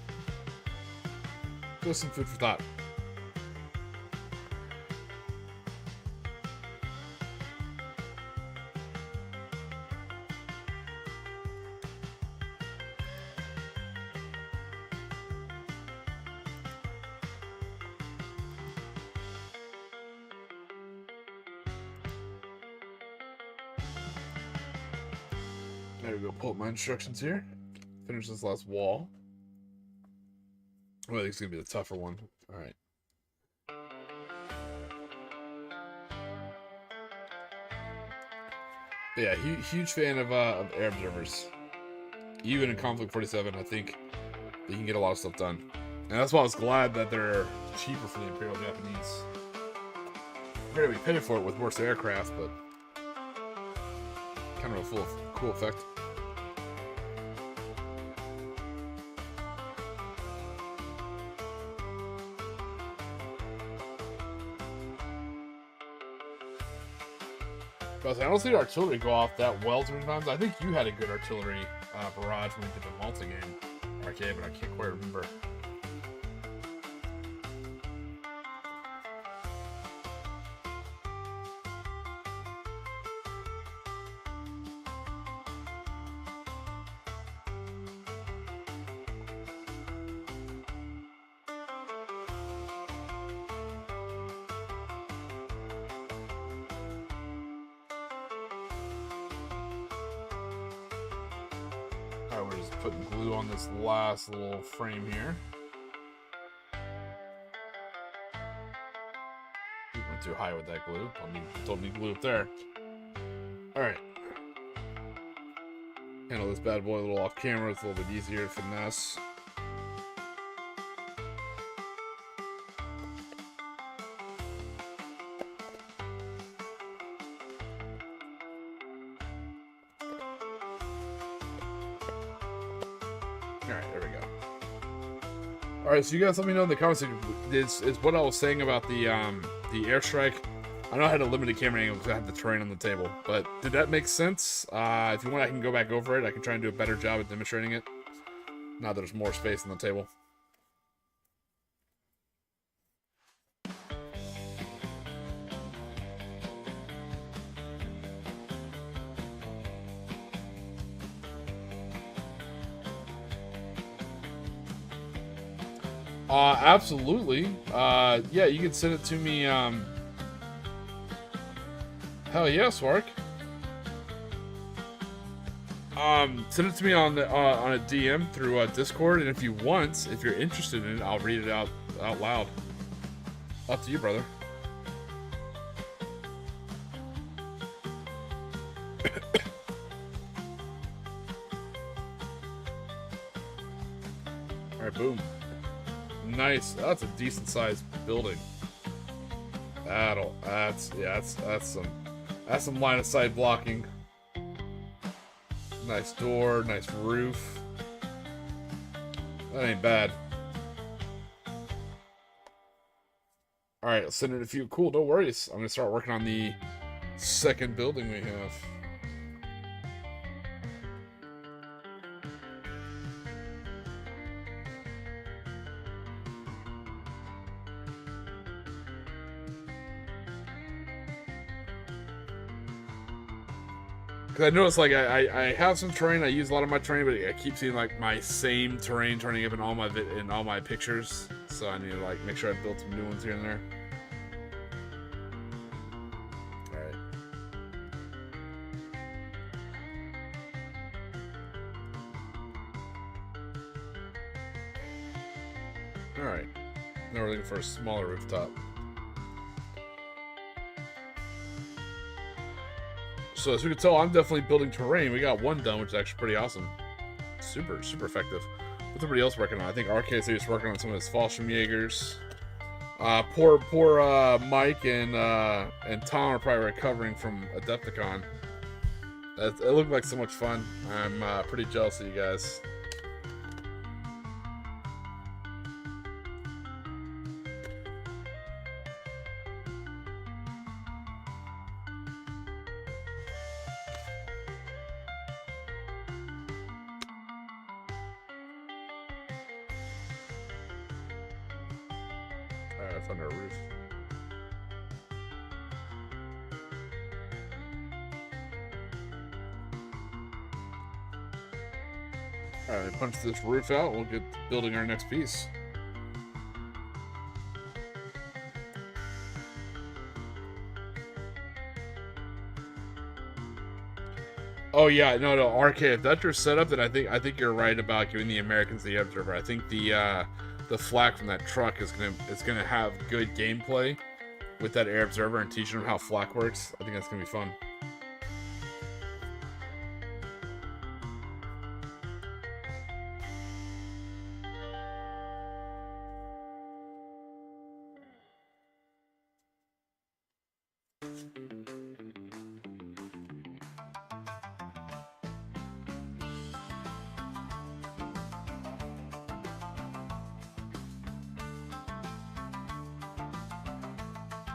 Just some food for thought. There we go, pull up my instructions here. Finish this last wall. Well, I think it's going to be the tougher one. Alright. Yeah, huge fan of air observers. Even in Konflikt 47, I think they can get a lot of stuff done. And that's why I was glad that they're cheaper for the Imperial Japanese. We're going to be paying for it with worse aircraft, but kind of a cool effect. I don't see the artillery go off that well too many times. I think you had a good artillery barrage when we did the multi-game arcade, but I can't quite remember. Alright, we're just putting glue on this last little frame here. We went too high with that glue. Don't need glue up there. Alright. Handle this bad boy a little off camera. It's a little bit easier to finesse. Alright, there we go. Alright, so you guys let me know in the comments is what I was saying about the airstrike. I know I had a limited camera angle because I had the terrain on the table, but did that make sense? If you want, I can go back over it. I can try and do a better job at demonstrating it. Now that there's more space on the table. Absolutely. Yeah, you can send it to me, hell yeah, Swark. Send it to me on a DM through Discord, and if you want, if you're interested in it, I'll read it out loud. Up to you, brother. Alright, boom. Nice. That's a decent sized building. That's some line of sight blocking. Nice door, nice roof. That ain't bad. Alright, I'll send it a few. Cool, no worries. I'm gonna start working on the second building we have. Because I noticed, like, I have some terrain. I use a lot of my terrain, but I keep seeing like my same terrain turning up in all my pictures. So I need to like make sure I build some new ones here and there. All right. Now we're looking for a smaller rooftop. So as we can tell, I'm definitely building terrain. We got one done, which is actually pretty awesome. Super effective. What's everybody else working on? I think RKC is working on some of his Fallschirmjägers. Poor Mike and Tom are probably recovering from Adepticon. It looked like so much fun. I'm pretty jealous of you guys. It's under a roof. Alright, punch this roof out. We'll get building our next piece. Oh yeah, no, RK. If that's your setup, then I think you're right about giving the Americans the observer. I think the flak from that truck is gonna have good gameplay with that air observer and teaching them how flak works. I think that's gonna be fun.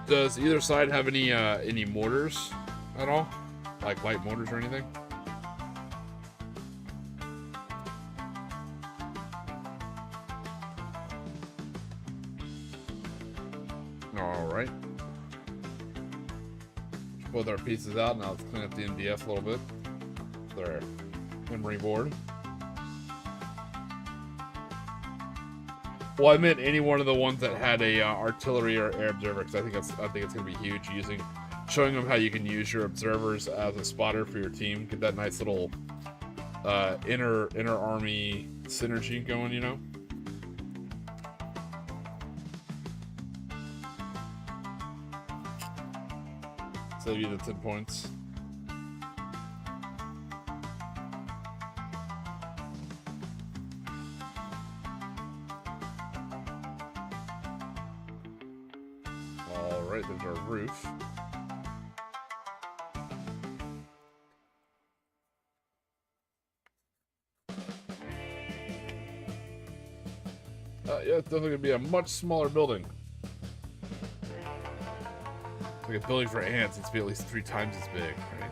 Does either side have any mortars at all? Like light mortars or anything? Alright. Both our pieces out. Now let's clean up the MDF a little bit. Their memory board. Well, I meant any one of the ones that had a artillery or air observer, because I think it's going to be huge. Showing them how you can use your observers as a spotter for your team. Get that nice little inner army synergy going, you know. Save you the 10 points. Alright, there's our roof. Yeah, it's definitely going to be a much smaller building. Like a building for ants needs to be at least 3 times as big, right?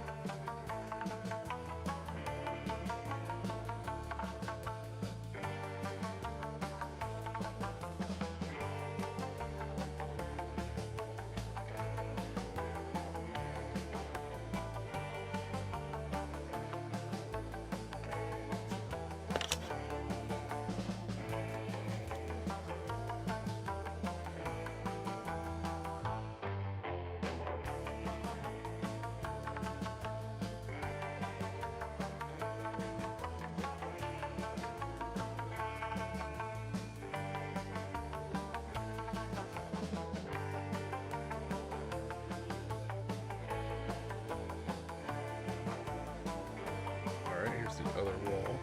Other wall.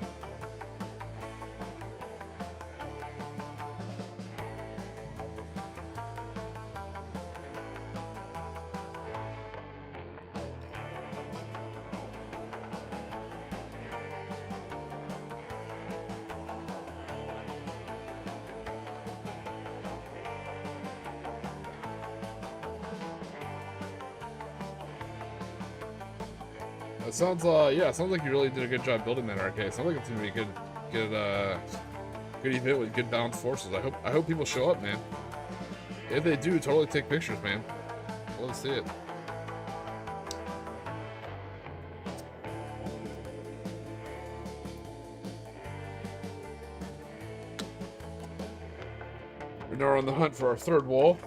It sounds yeah, it sounds like you really did a good job building that arcade. It sounds like it's gonna be a good event with good balanced forces. I hope people show up, man. If they do, totally take pictures, man. I love to see it. We're now on the hunt for our third wall.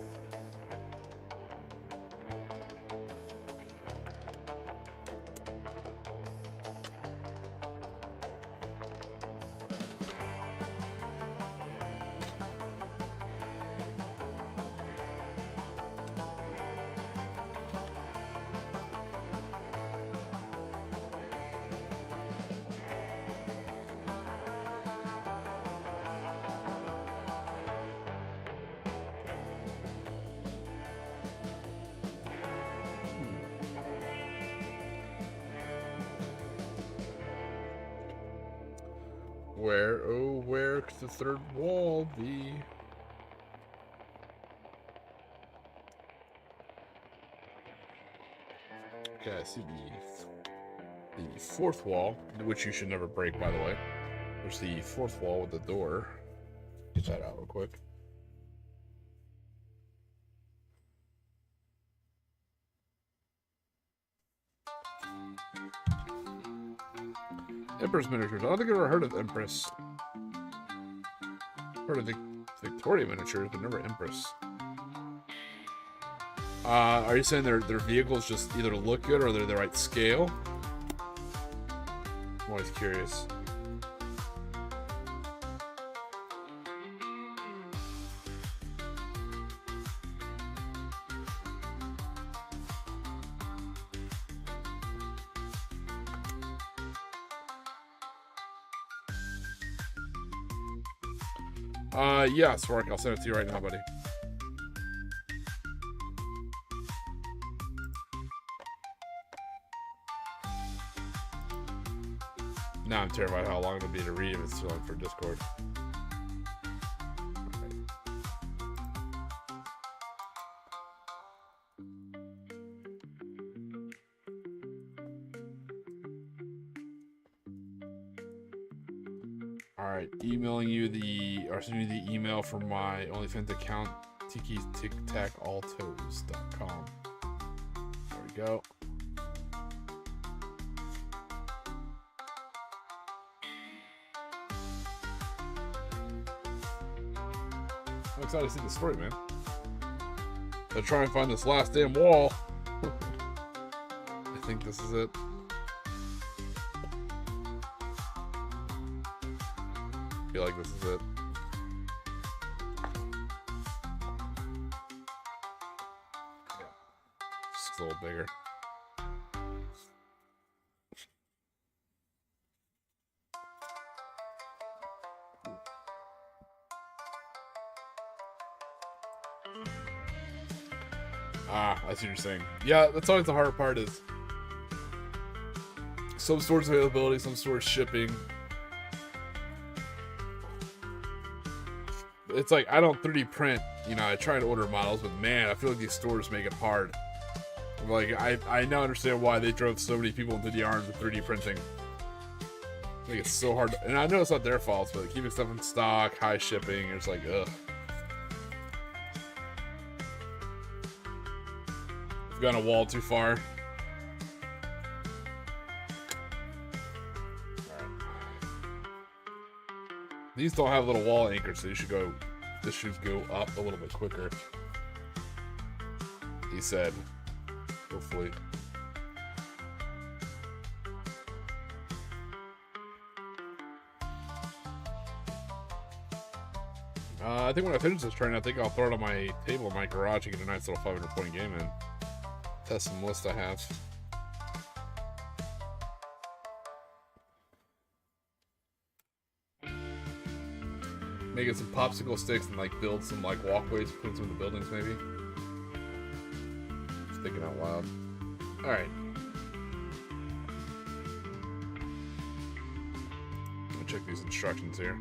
Where, oh, where could the third wall be? Okay, I see the fourth wall, which you should never break, by the way. There's the fourth wall with the door. Get that out real quick. Empress miniatures. I don't think I've ever heard of Empress. Heard of the Victoria miniatures, but never Empress. Are you saying their vehicles just either look good or they're the right scale? I'm always curious. Yeah, Swark, I'll send it to you right now, buddy. Now I'm terrified how long it'll be to read if it's too long for Discord. Alright, emailing you or sending you the email from my OnlyFans account, TikiTicTacAllToes.com. There we go. I'm excited to see the story, man. I'll try and find this last damn wall. I think this is it. I feel like this is it. Yeah. Just a little bigger. Ah, I see what you're saying. Yeah, that's always the hard part is some stores availability, some stores shipping. It's like, I don't 3D print, you know, I try to order models, but man, I feel like these stores make it hard. Like, I now understand why they drove so many people into the arms with 3D printing. Like, it's so hard, and I know it's not their fault, but keeping stuff in stock, high shipping, it's like, ugh. I've gone a wall too far. These don't have little wall anchors, so this should go up a little bit quicker. He said, hopefully. I think when I finish this train, I think I'll throw it on my table in my garage and get a nice little 500-point game in. Test some list I have. Making some popsicle sticks and like build some like walkways between some of the buildings maybe. Just thinking out loud. Alright. Let me check these instructions here.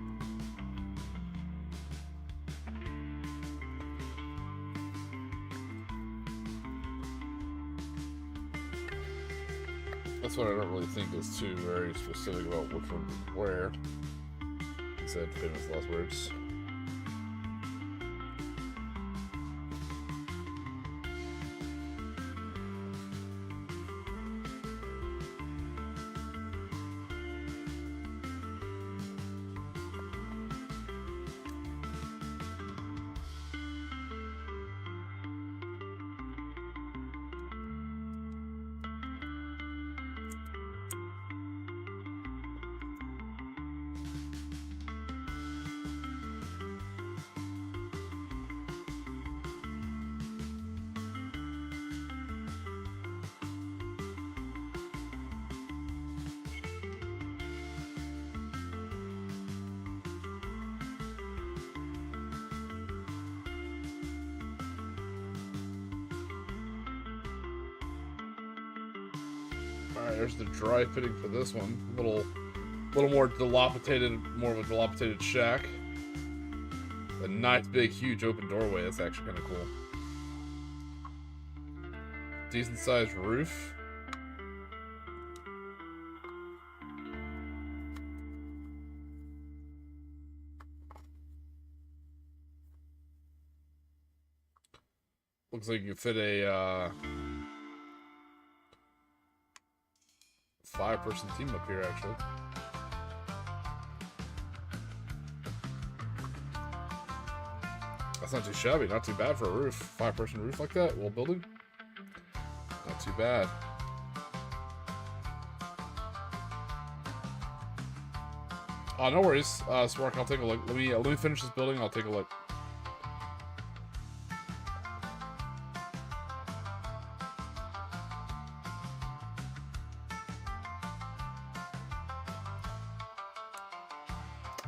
That's what I don't really think is too very specific about which one where. He said famous last words. Alright, there's the dry fitting for this one. Little more dilapidated, more of a dilapidated shack. A nice, big, huge open doorway. That's actually kind of cool. Decent sized roof. Looks like you fit a 5-person team up here, actually. That's not too shabby, not too bad for a roof. 5-person roof like that, while building. Not too bad. Oh, no worries, Spark. I'll take a look. Let me finish this building. I'll take a look.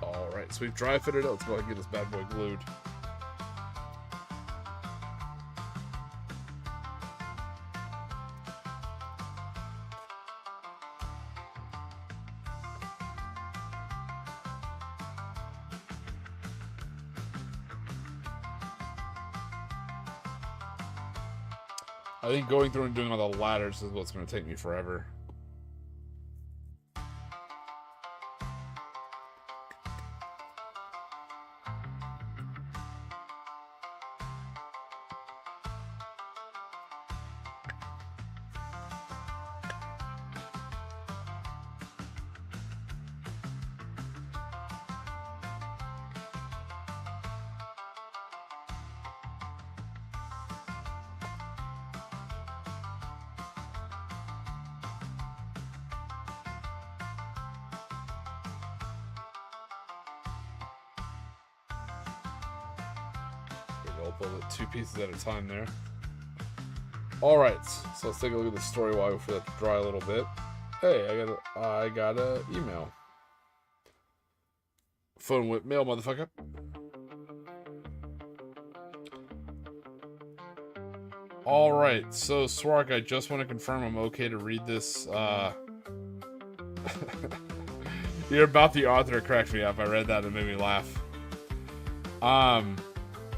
Alright, so we've dry fitted it. Let's go ahead and get this bad boy glued. I think going through and doing all the ladders is what's going to take me forever. I'll build it 2 pieces at a time there. Alright, so let's take a look at the story while we wait for that to dry a little bit. Hey, I got a email. Phone with mail, motherfucker. Alright, so Swark, I just want to confirm I'm okay to read this. You're about the author, it cracked me up. I read that and it made me laugh.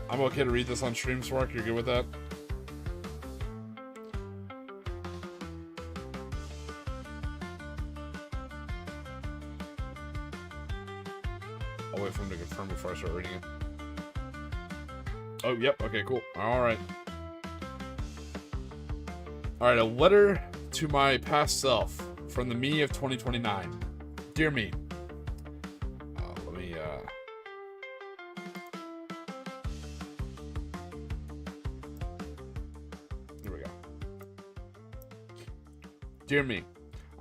I'm okay to read this on stream, Swark. You're good with that? I'll wait for him to confirm before I start reading it. Oh, yep. Okay, cool. Alright. Alright, a letter to my past self from the me of 2029. Dear me. Dear me,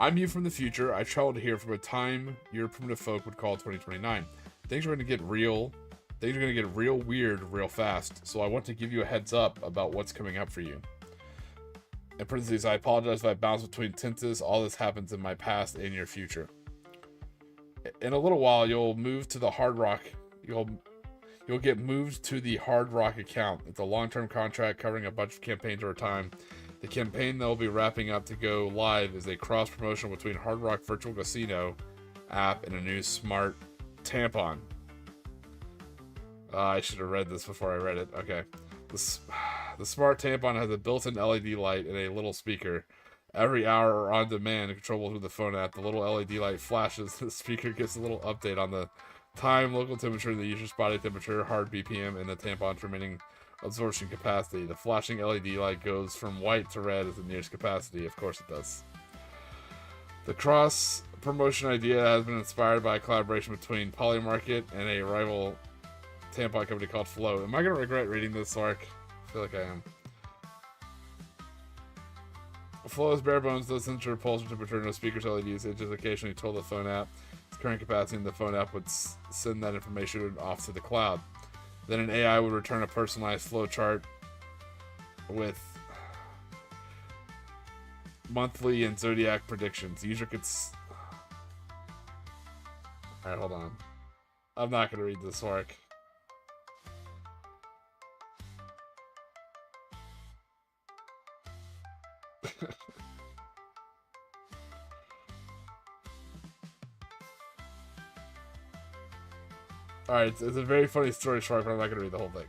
I'm you from the future. I traveled here from a time your primitive folk would call 2029. Things are going to get real. Things are going to get real weird real fast. So I want to give you a heads up about what's coming up for you. In parentheses, I apologize if I bounce between tenses. All this happens in my past and your future. In a little while, you'll move to the Hard Rock. You'll get moved to the Hard Rock account. It's a long-term contract covering a bunch of campaigns over time. The campaign they'll be wrapping up to go live is a cross-promotion between Hard Rock Virtual Casino app and a new smart tampon. I should have read this before I read it. Okay. The smart tampon has a built-in LED light and a little speaker. every hour or on demand and controllable through the phone app. The little LED light flashes. The speaker gives a little update on the time, local temperature, the user's body temperature, heart BPM, and the tampon's remaining absorption capacity. The flashing LED light goes from white to red as the nearest capacity. Of course it does. The cross promotion idea has been inspired by a collaboration between Polymarket and a rival tampon company called Flow. Am I going to regret reading this, Lark? I feel like I am. Flow is bare bones, no sensor, pulse, or temperature, no speakers, LEDs. It just occasionally told the phone app its current capacity, and the phone app would send that information off to the cloud. Then an AI would return a personalized flow chart with monthly and zodiac predictions. The user could. Alright, hold on. I'm not going to read this, Mark. Alright, it's a very funny story, Shark, but I'm not going to read the whole thing.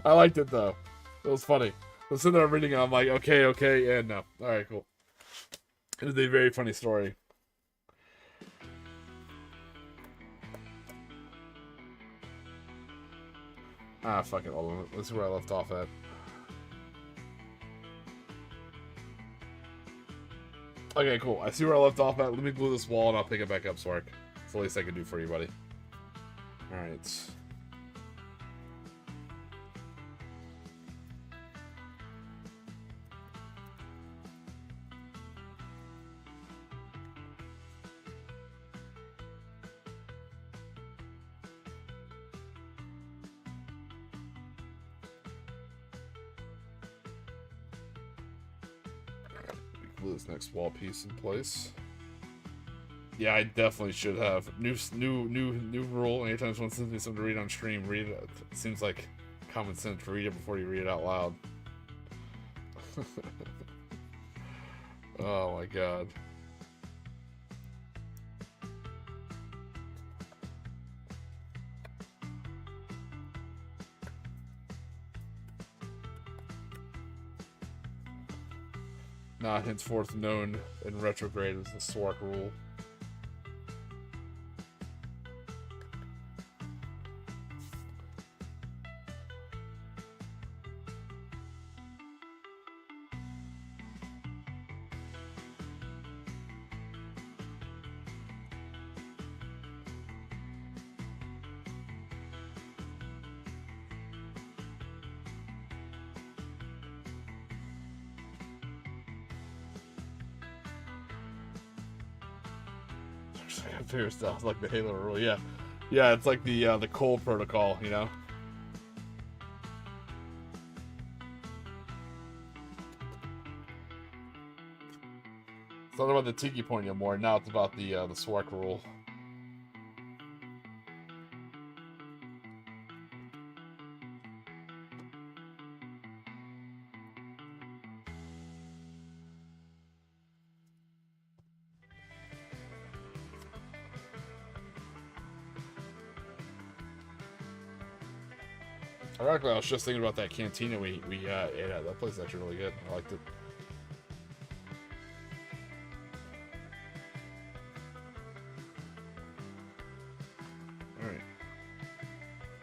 I liked it, though. It was funny. I was sitting there reading it, I'm like, okay, and no. Alright, cool. It is a very funny story. Ah, fuck it. Hold on. Let's see where I left off at. Okay, cool. I see where I left off at. Let me glue this wall and I'll pick it back up, Swark. It's the least I can do for you, buddy. Alright. Glue this next wall piece in place. Yeah, I definitely should have. New rule. Anytime someone sends me something to read on stream, read it. It seems like common sense to read it before you read it out loud. Oh my god. Not henceforth known in retrograde as the Swark rule. Figure stuff like the Halo rule, yeah, it's like the cold protocol, you know. It's not about the Tiki point anymore. Now it's about the Swark rule. Ironically, I was just thinking about that cantina we ate at. That place is actually really good. I liked it. Alright.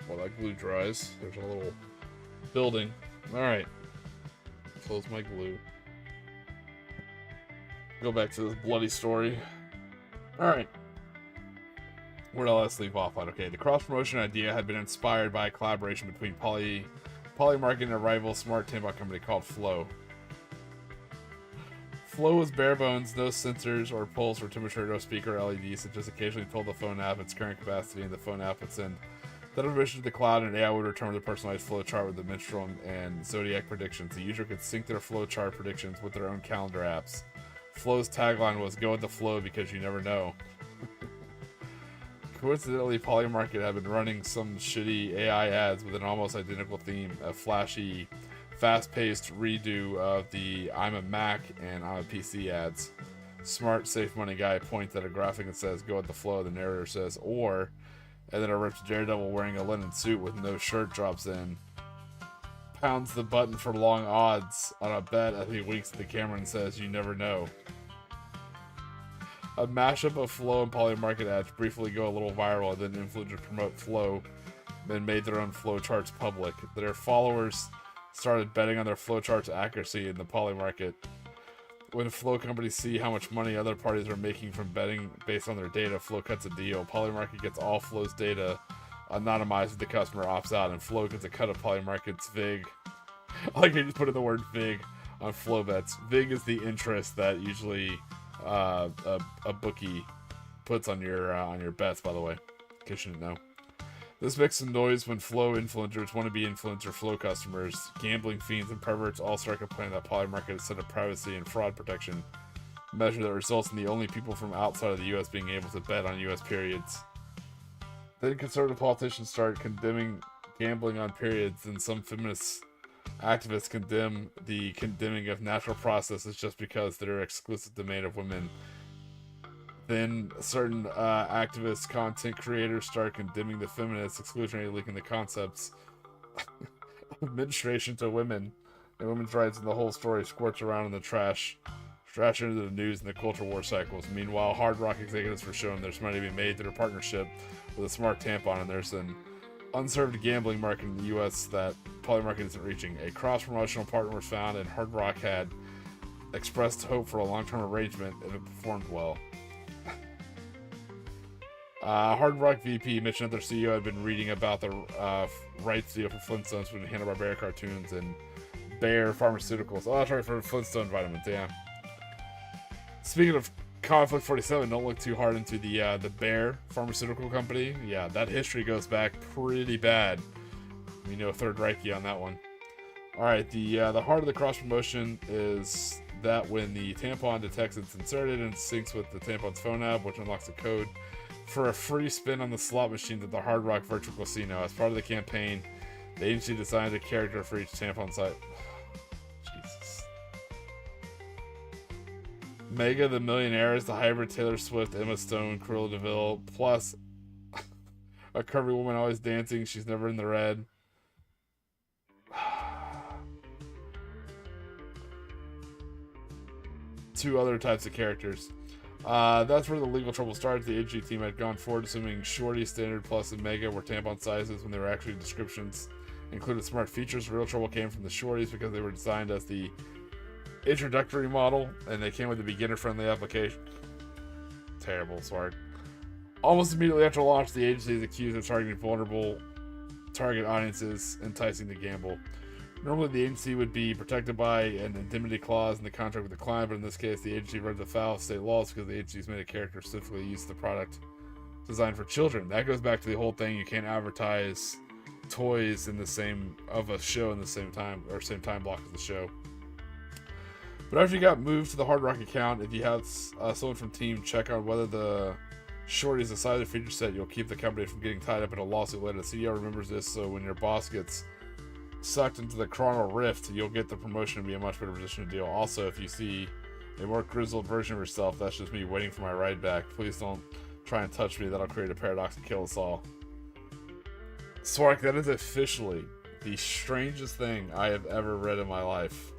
While that glue dries, there's a little building. Alright. Close my glue. Go back to this bloody story. Alright. Where did I last leave off on? Okay, the cross-promotion idea had been inspired by a collaboration between Polymarket and a rival smart tampon company called Flow. Flow was bare bones, no sensors or pulse or temperature, no speaker or LEDs. It just occasionally told the phone app its current capacity, and the phone app would send that information to the cloud, and AI would return with a personalized flow chart with the menstrual and zodiac predictions. The user could sync their flow chart predictions with their own calendar apps. Flow's tagline was, "Go with the flow because you never know." Coincidentally, Polymarket had been running some shitty AI ads with an almost identical theme, a flashy, fast-paced redo of the "I'm a Mac" and "I'm a PC" ads. Smart, safe money guy points at a graphic and says, "Go with the flow." The narrator says, "Or," and then a ripped Daredevil wearing a linen suit with no shirt drops in. pounds the button for long odds on a bet as he winks at the camera and says, "You never know." A mashup of Flow and Polymarket ads briefly go a little viral, and then influencers promote Flow and made their own flow charts public. Their followers started betting on their flow charts' accuracy in the Polymarket. When flow companies see how much money other parties are making from betting based on their data, Flow cuts a deal. Polymarket gets all Flow's data anonymized if the customer opts out, and Flow gets a cut of Polymarket's VIG. I like you just put in the word VIG on Flow bets. VIG is the interest that usually a bookie puts on your bets, by the way, in case you didn't know. This makes some noise when Flow influencers, wannabe influencer Flow customers, gambling fiends, and perverts all start complaining that Polymarket has set a privacy and fraud protection measure that results in the only people from outside of the U.S. being able to bet on U.S. periods. Then conservative politicians start condemning gambling on periods, and some feminist activists condemn the condemning of natural processes just because they're exclusive domain of women. Then certain activist content creators start condemning the feminists, exclusionary leaking the concepts of menstruation to women and women's rights, and the whole story squirts around in the trash into the news and the culture war cycles. Meanwhile, Hard Rock executives were shown there's money to be made through a partnership with a smart tampon, and there's an unserved gambling market in the U.S. that Polymarket isn't reaching. A cross-promotional partner was found, and Hard Rock had expressed hope for a long-term arrangement if it performed well. Hard Rock VP mentioned that their CEO had been reading about the rights deal for Flintstones between Hanna-Barbera cartoons and Bayer Pharmaceuticals. Oh, that's right, for Flintstone vitamins, yeah. Speaking of Konflikt 47, don't look too hard into the Bayer Pharmaceutical Company. Yeah, that history goes back pretty bad. We know Third Reich on that one. Alright, the heart of the cross-promotion is that when the tampon detects it's inserted and syncs with the tampon's phone app, which unlocks a code for a free spin on the slot machines at the Hard Rock Virtual Casino. As part of the campaign, the agency designed a character for each tampon site. Jesus. Mega the Millionaire is the hybrid Taylor Swift, Emma Stone, Cruella de Vil, plus a curvy woman always dancing. She's never in the red. Two other types of characters. That's where the legal trouble starts. The agency team had gone forward assuming Shorty, Standard, Plus, and Mega were tampon sizes when they were actually descriptions included smart features. Real trouble came from the Shorties because they were designed as the introductory model, and they came with a beginner-friendly application. Terrible, sorry. Almost immediately after launch, the agency is accused of targeting vulnerable target audiences, enticing to gamble. Normally, the agency would be protected by an indemnity clause in the contract with the client, but in this case, the agency runs afoul of state laws because the agency's made a character specifically use the product designed for children. That goes back to the whole thing: you can't advertise toys in the same of a show in the same time or same time block as the show. But after you got moved to the Hard Rock account, if you have someone from team check on whether the Shorty is a size of feature set, you'll keep the company from getting tied up in a lawsuit later. The CEO remembers this, so when your boss gets sucked into the Chrono Rift, you'll get the promotion and be in a much better position to deal. Also, if you see a more grizzled version of yourself, that's just me waiting for my ride back. Please don't try and touch me. That'll create a paradox and kill us all. Swark, that is officially the strangest thing I have ever read in my life.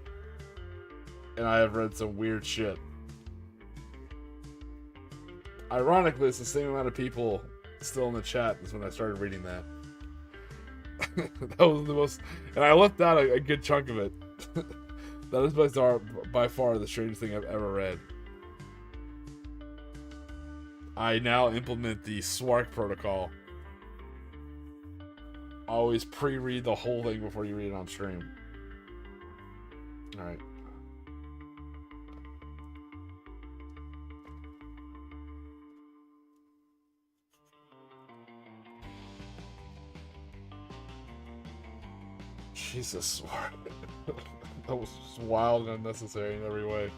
And I have read some weird shit. Ironically, it's the same amount of people still in the chat as when I started reading that. That was the most, and I left out a good chunk of it. That is by far the strangest thing I've ever read. I now implement the Swark protocol. Always pre-read the whole thing before you read it on stream. Alright. Jesus, that was just wild and unnecessary in every way.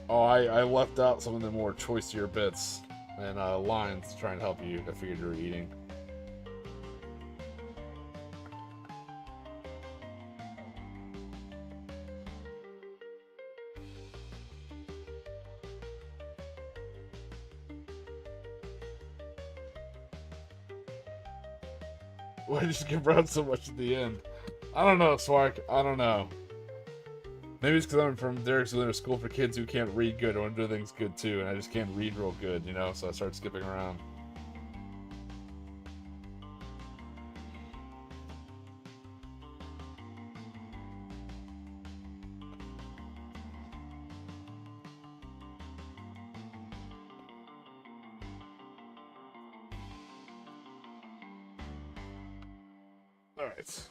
Oh, I left out some of the more choicier bits and lines to try and help you. I figured you were eating. Why did you skip around so much at the end? I don't know, Swark. I don't know. Maybe it's because I'm from Derek's Lunar School for kids who can't read good. I want to do things good too, and I just can't read real good, you know? So I start skipping around. Alright.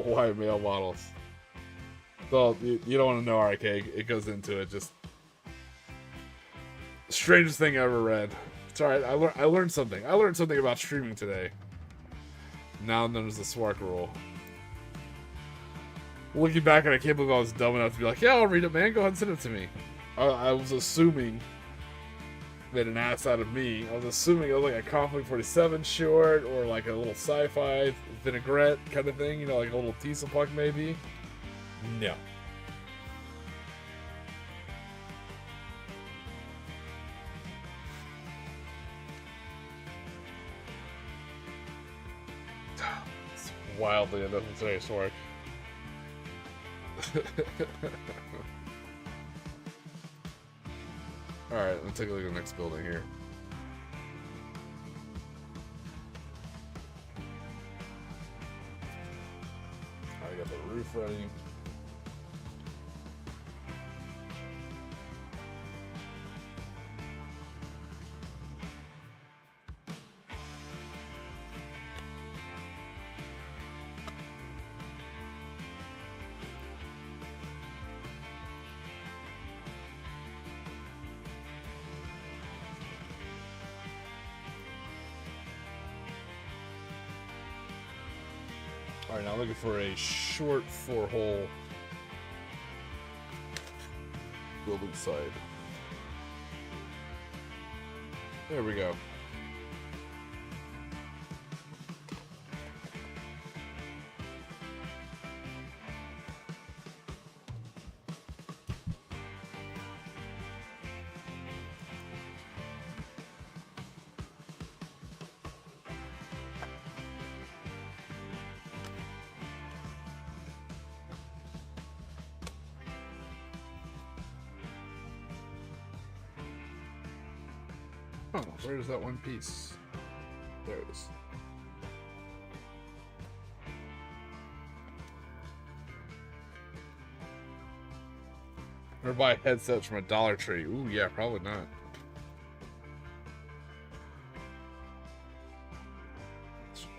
Why male models? Well, you don't want to know, RK. It goes into it. Just strangest thing I ever read. It's alright. I learned something. I learned something about streaming today. Now known as the Swark rule. Looking back, and I can't believe I was dumb enough to be like, "Yeah, I'll read it, man. Go ahead and send it to me." I was assuming made an ass out of me. I was assuming it was like a Konflikt 47 short or like a little sci-fi vinaigrette kind of thing, you know, like a little teasel puck maybe. No. It's wildly unnecessary, Swark. Alright, let's take a look at the next building here. I got the roof ready. Alright, now looking for a short 4-hole building side. There we go. Oh, where's that one piece? There it is. Or buy headsets from a Dollar Tree. Ooh, yeah, probably not.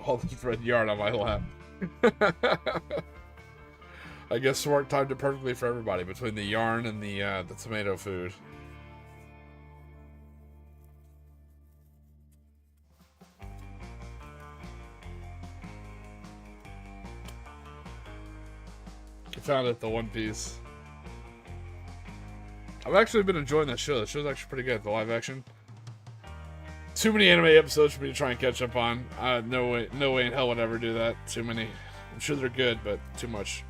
All this red yarn on my lap. I guess Smart timed it perfectly for everybody between the yarn and the tomato food. Found it, the One Piece. I've actually been enjoying that show. The show's actually pretty good, the live action. Too many anime episodes for me to try and catch up on. No way in hell would I ever do that. Too many. I'm sure they're good, but too much.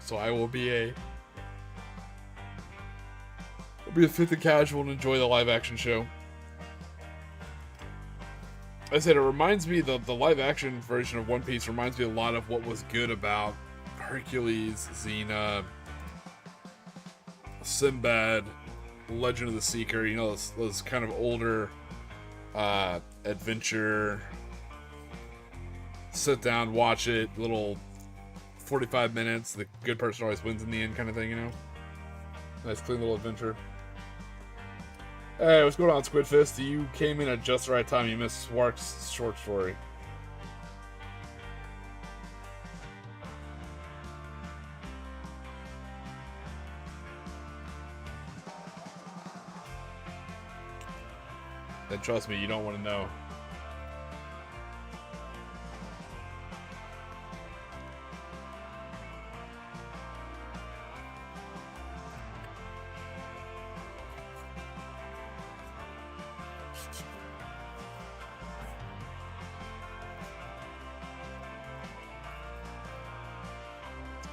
So I will be a fifth and casual and enjoy the live action show. I said it reminds me, the live action version of One Piece reminds me a lot of what was good about Hercules, Xena, Sinbad, Legend of the Seeker, you know, those kind of older adventure, sit down, watch it, little 45 minutes, the good person always wins in the end kind of thing, you know? Nice clean little adventure. Hey, what's going on, Squidfist? You came in at just the right time. You missed Swark's short story. And trust me, you don't want to know.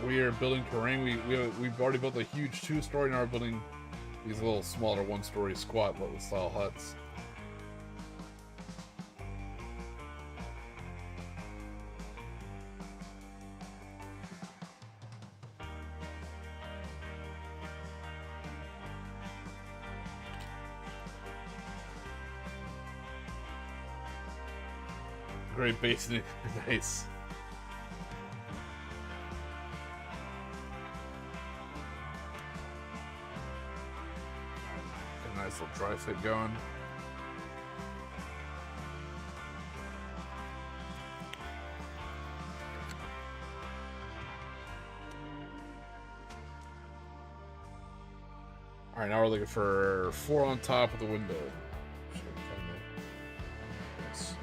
we are building terrain. We've already built a huge 2-story, and now we're building these little smaller 1-story squat little style huts. Great basin, nice. Got a nice little dry fit going. All right, now we're looking for 4 on top of the window. Yes.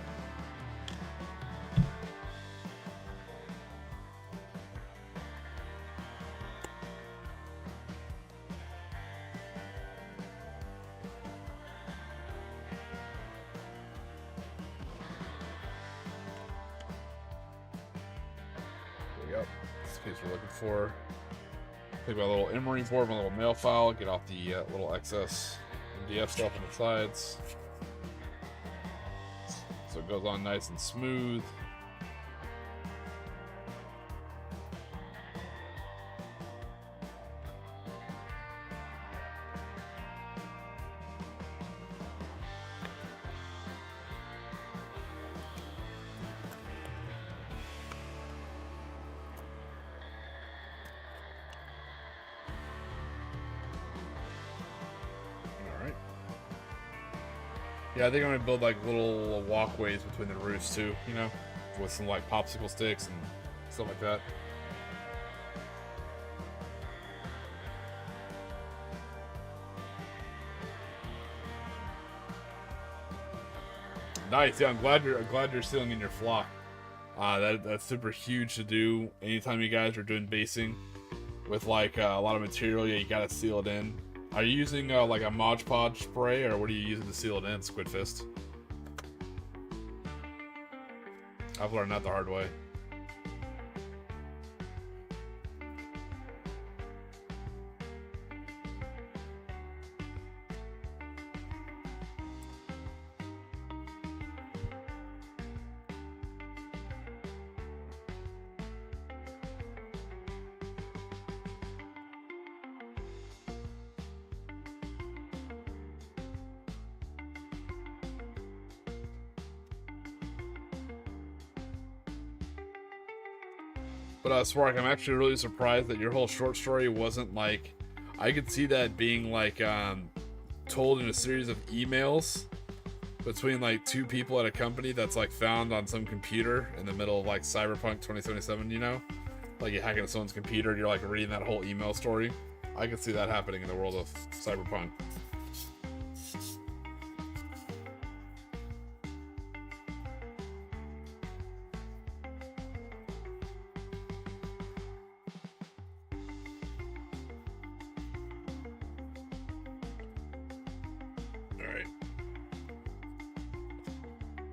There we go. That's the piece we're looking for. Take my little emery board, my little mail file, get off the little excess MDF stuff on the sides. So it goes on nice and smooth. Yeah, I think I'm gonna build like little walkways between the roofs too, you know, with some like popsicle sticks and stuff like that. Nice, yeah. I'm glad you're sealing in your flock. That's super huge to do. Anytime you guys are doing basing with like a lot of material, yeah, you gotta seal it in. Are you using like a Mod Podge spray, or what are you using to seal it in, Squidfist? I've learned that the hard way. But Spark, I'm actually really surprised that your whole short story wasn't like, I could see that being like told in a series of emails between like 2 people at a company that's like found on some computer in the middle of like Cyberpunk 2077, you know? Like you hack into someone's computer and you're like reading that whole email story. I could see that happening in the world of Cyberpunk.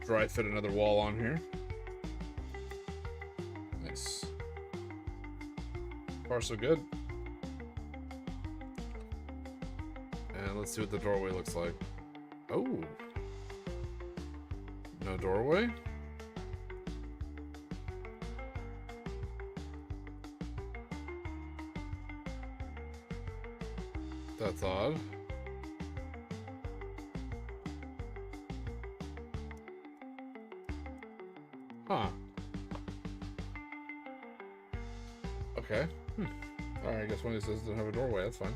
Dry fit another wall on here. Nice. Far so good. And let's see what the doorway looks like. Oh. No doorway? That's odd. Huh. Okay. Alright, I guess one of these doesn't have a doorway. That's fine.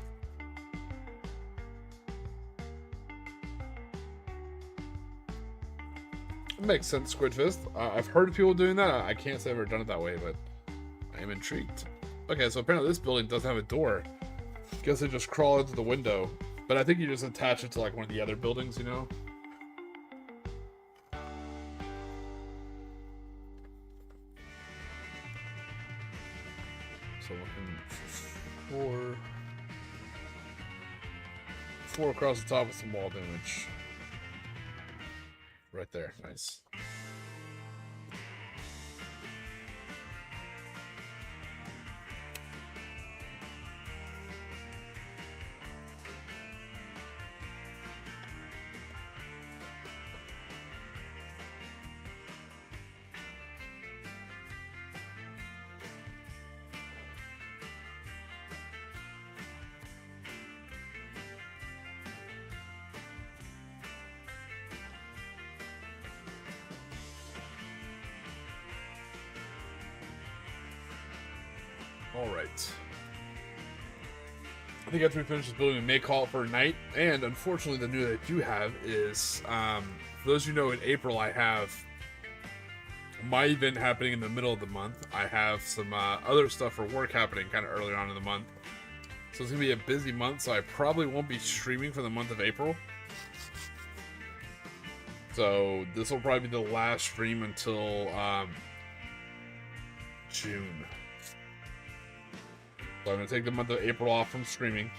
It makes sense, Squidfist. I've heard of people doing that. I can't say I've ever done it that way, but I am intrigued. Okay, so apparently this building doesn't have a door. Guess they just crawl into the window. But I think you just attach it to like one of the other buildings, you know? So looking for 4 across the top with some wall damage. Right there, nice. Alright. I think after we finish this building, we may call it for a night. And unfortunately, the news I do have is, for those who know, in April I have my event happening in the middle of the month. I have some other stuff for work happening kind of earlier on in the month. So it's going to be a busy month, so I probably won't be streaming for the month of April. So this will probably be the last stream until June. So I'm going to take the month of April off from streaming.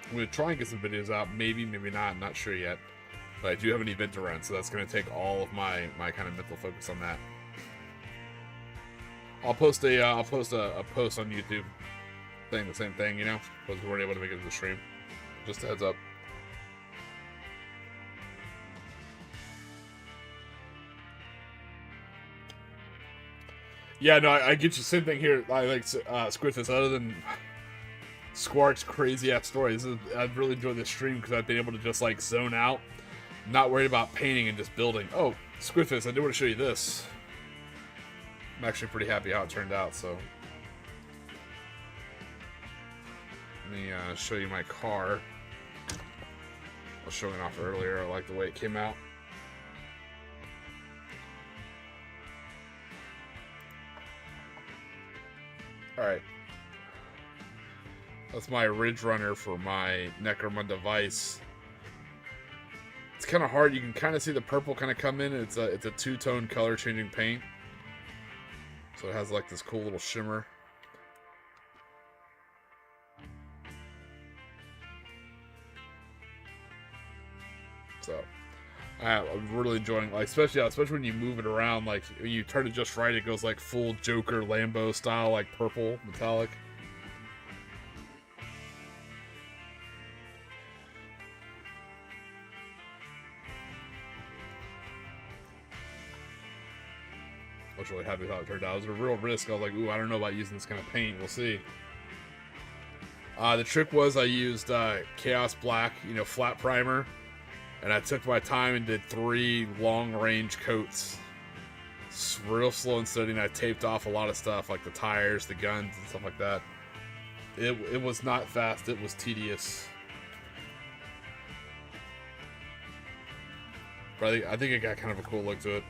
I'm going to try and get some videos out. Maybe, maybe not. I'm not sure yet. But I do have an event to run, so that's going to take all of my kind of mental focus on that. I'll post a post on YouTube saying the same thing, you know, because we weren't able to make it to the stream. Just a heads up. Yeah, no, I get you. Same thing here. I like Squidfist. Other than Squark's crazy ass stories, I've really enjoyed this stream because I've been able to just like zone out, not worried about painting and just building. Oh, Squidfist, I do want to show you this. I'm actually pretty happy how it turned out. So let me show you my car. I was showing off earlier. I like the way it came out. Alright. That's my Ridge Runner for my Necromunda device. It's kind of hard. You can kind of see the purple kind of come in. It's a two-tone color changing paint. So it has like this cool little shimmer. So I'm really enjoying, like, especially when you move it around, like when you turn it just right, it goes like full Joker Lambo style, like purple metallic. I was really happy how it turned out. It was a real risk. I was like, ooh, I don't know about using this kind of paint. We'll see. The trick was I used Chaos Black, you know, flat primer. And I took my time and did 3 long-range coats. It's real slow and steady, and I taped off a lot of stuff, like the tires, the guns, and stuff like that. It was not fast. It was tedious. But I think it got kind of a cool look to it.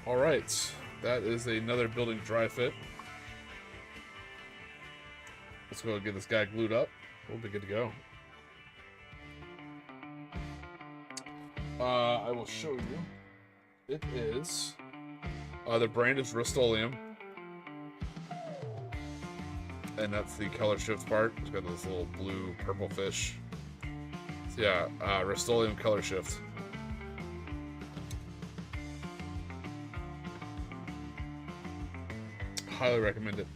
Alright. That is another building dry fit. Let's go and get this guy glued up. We'll be good to go. I will show you. It is, the brand is Rust-Oleum, and that's the color shift part. It's got this little blue purple fish. So yeah, Rust-Oleum color shift. Highly recommend it.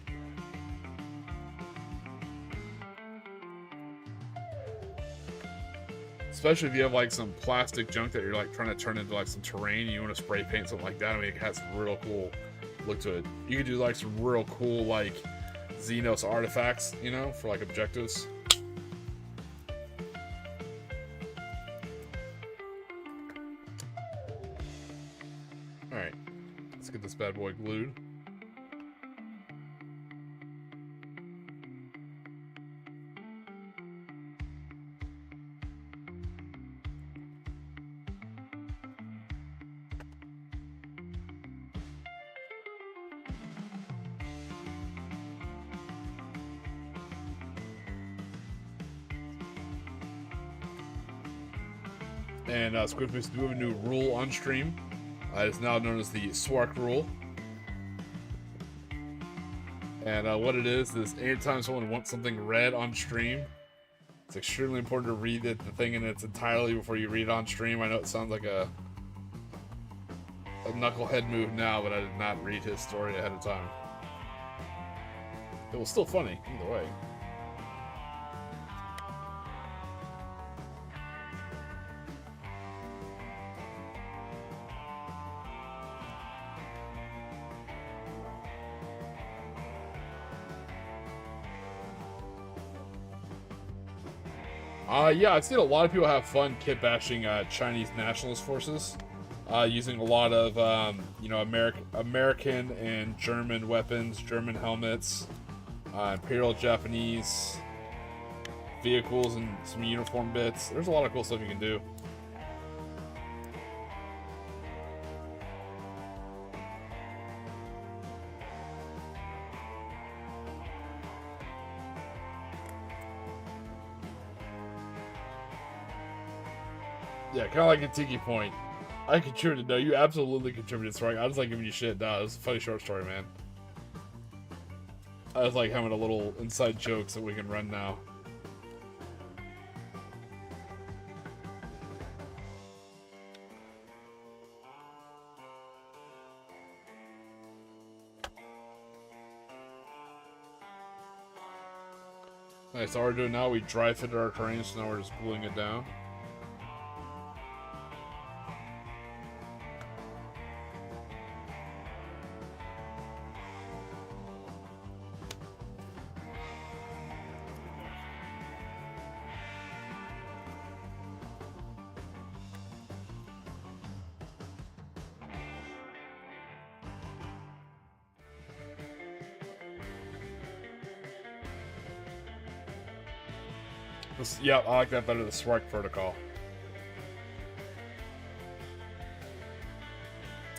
Especially if you have like some plastic junk that you're like trying to turn into like some terrain and you want to spray paint something like that. I mean, it has some real cool look to it. You could do like some real cool like Xenos artifacts, you know, for like objectives. Alright, let's get this bad boy glued. And Squidfish do have a new rule on stream. It is now known as the Swark rule. And what it is anytime someone wants something read on stream, it's extremely important to read the thing in its entirety before you read it on stream. I know it sounds like a knucklehead move now, but I did not read his story ahead of time. It was still funny, either way. Yeah, I've seen a lot of people have fun kit bashing Chinese nationalist forces. using a lot of you know, American and German weapons, German helmets, Imperial Japanese vehicles, and some uniform bits. There's a lot of cool stuff you can do. Yeah, kind of like a Tiki point. I contributed. No, you absolutely contributed, Sorry, I just like giving you shit. No, it was a funny short story, man. I was like having a little inside jokes that we can run now. Nice, all we're doing now, we dry fitted our terrain, so now we're just gluing it down. Yeah, I like that better, the Spark Protocol.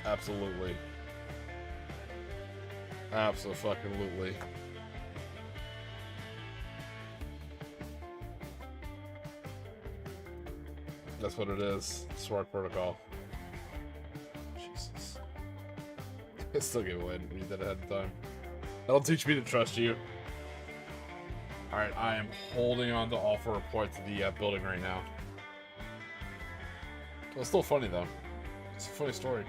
Absolutely. Absolutely. That's what it is. Spark Protocol. Jesus. I still give away to read that ahead of time. That'll teach me to trust you. Alright, I am holding on to all 4 points of the building right now. It's still funny, though. It's a funny story.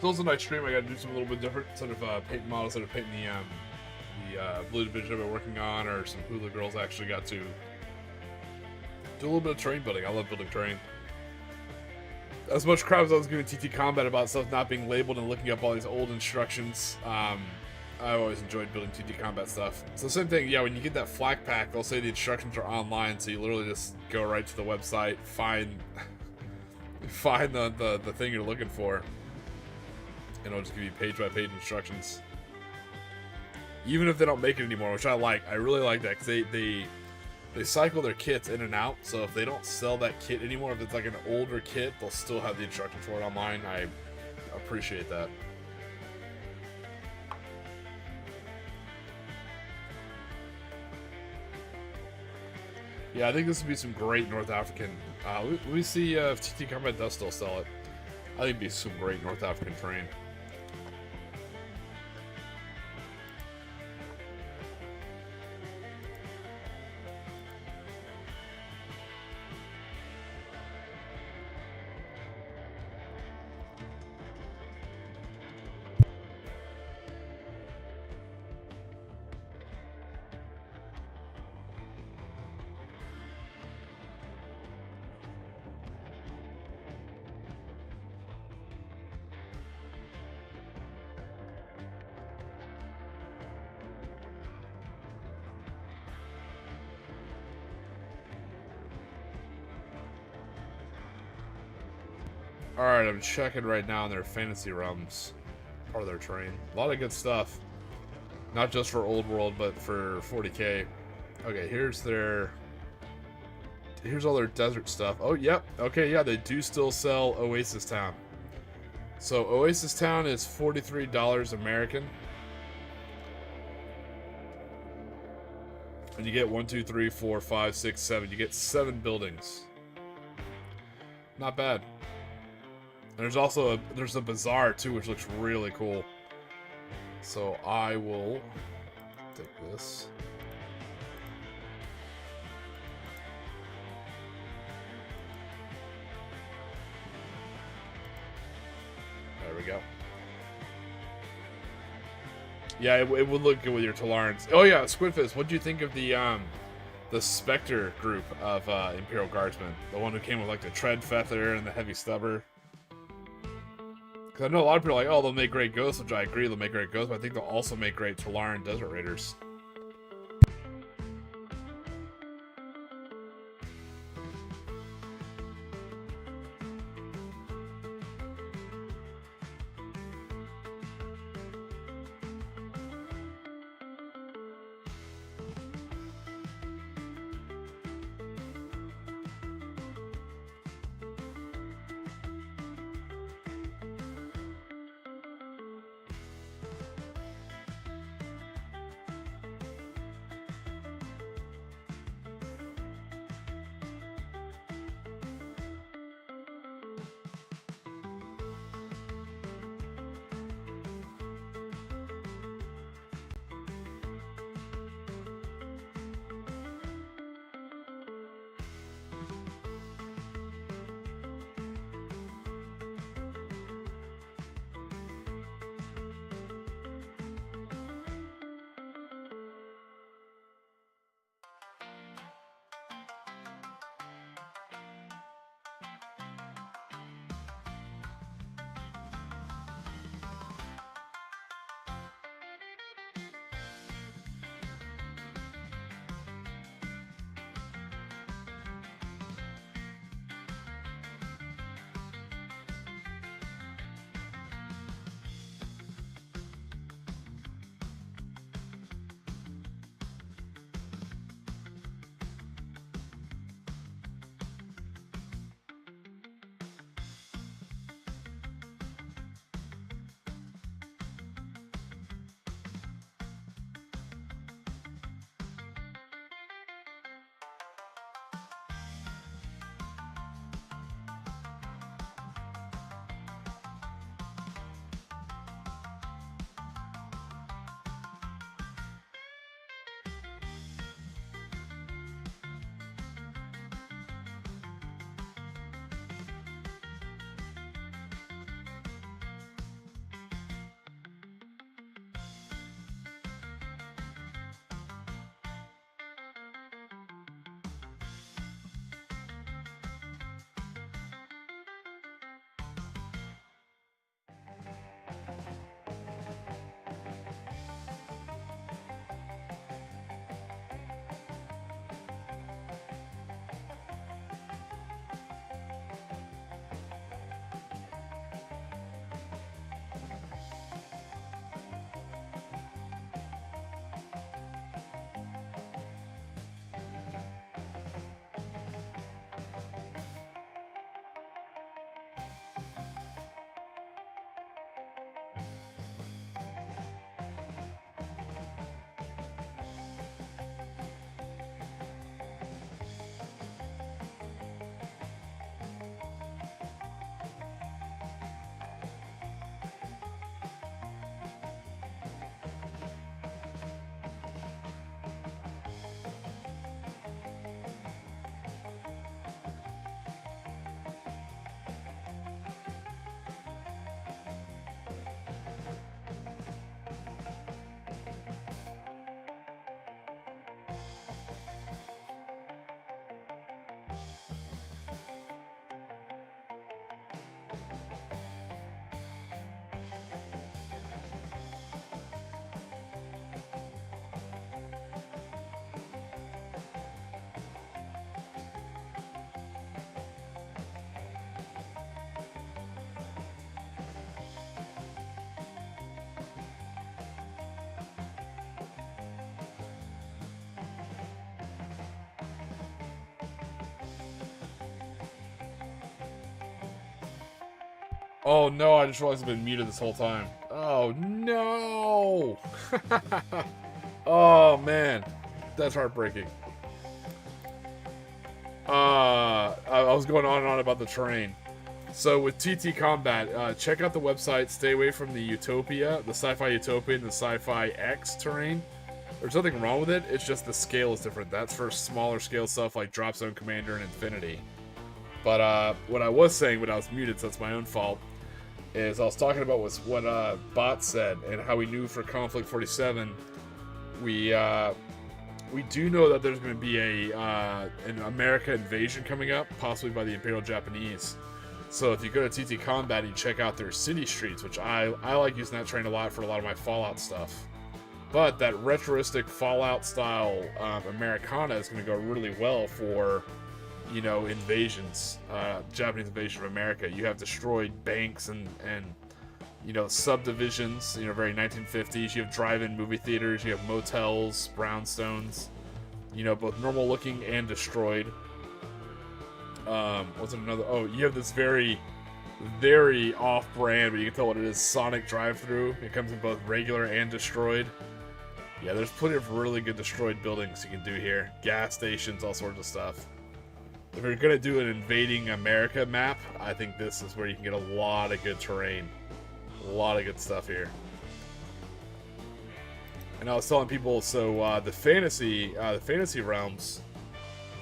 So it's a night stream. I gotta do something a little bit different. Instead of painting models, instead of painting the Blue Division I've been working on, or some Hula Girls, I actually got to do a little bit of terrain building. I love building terrain. As much crap as I was giving TT Combat about stuff not being labeled and looking up all these old instructions, I always enjoyed building TT Combat stuff. So same thing, yeah, when you get that flak pack, they'll say the instructions are online, so you literally just go right to the website, find the thing you're looking for, and it'll just give you page-by-page instructions. Even if they don't make it anymore, which I like. I really like that, because they cycle their kits in and out, so if they don't sell that kit anymore, if it's like an older kit, they'll still have the instructions for it online. I appreciate that. Yeah, I think this would be some great North African. We see if TT Combat does still sell it. I think it'd be some great North African terrain. Alright, I'm checking right now in their fantasy realms. Part of their terrain. A lot of good stuff. Not just for Old World, but for 40k. Okay, here's all their desert stuff. Oh, yep. Okay, yeah, they do still sell Oasis Town. So, Oasis Town is $43 American. And you get 1, 2, 3, 4, 5, 6, 7. You get 7 buildings. Not bad. And there's also there's a bazaar too, which looks really cool. So I will take this. There we go. Yeah, it would look good with your Talarans. Oh yeah, Squidfist, what do you think of the Spectre group of Imperial Guardsmen? The one who came with like the tread feather and the heavy stubber. Because I know a lot of people are like, oh, they'll make great ghosts, which I agree, they'll make great ghosts, but I think they'll also make great Tolaran Desert Raiders. Oh no, I just realized I've been muted this whole time. Oh no! Oh man, that's heartbreaking. I was going on and on about the terrain. So with TT Combat, check out the website. Stay away from the Utopia, the Sci-Fi Utopia, and the Sci-Fi X terrain. There's nothing wrong with it. It's just the scale is different. That's for smaller scale stuff like Drop Zone Commander and Infinity. But what I was saying when I was muted, so it's my own fault, is I was talking about what Bot said and how we knew for Konflikt 47, we do know that there's going to be an America invasion coming up, possibly by the Imperial Japanese. So if you go to TT Combat, you check out their city streets, which I like using that terrain a lot for a lot of my Fallout stuff. But that retroistic Fallout style Americana is going to go really well for, you know, invasions, Japanese invasion of America. You have destroyed banks and you know, subdivisions, you know, very 1950s. You have drive-in movie theaters, you have motels, brownstones, you know, both normal looking and destroyed. What's another? Oh, you have this very, very off-brand, but you can tell what it is, Sonic drive-through. It comes in both regular and destroyed. Yeah, there's plenty of really good destroyed buildings you can do here. Gas stations, all sorts of stuff. If you're going to do an invading America map, I think this is where you can get a lot of good terrain. A lot of good stuff here. And I was telling people, so the fantasy realms,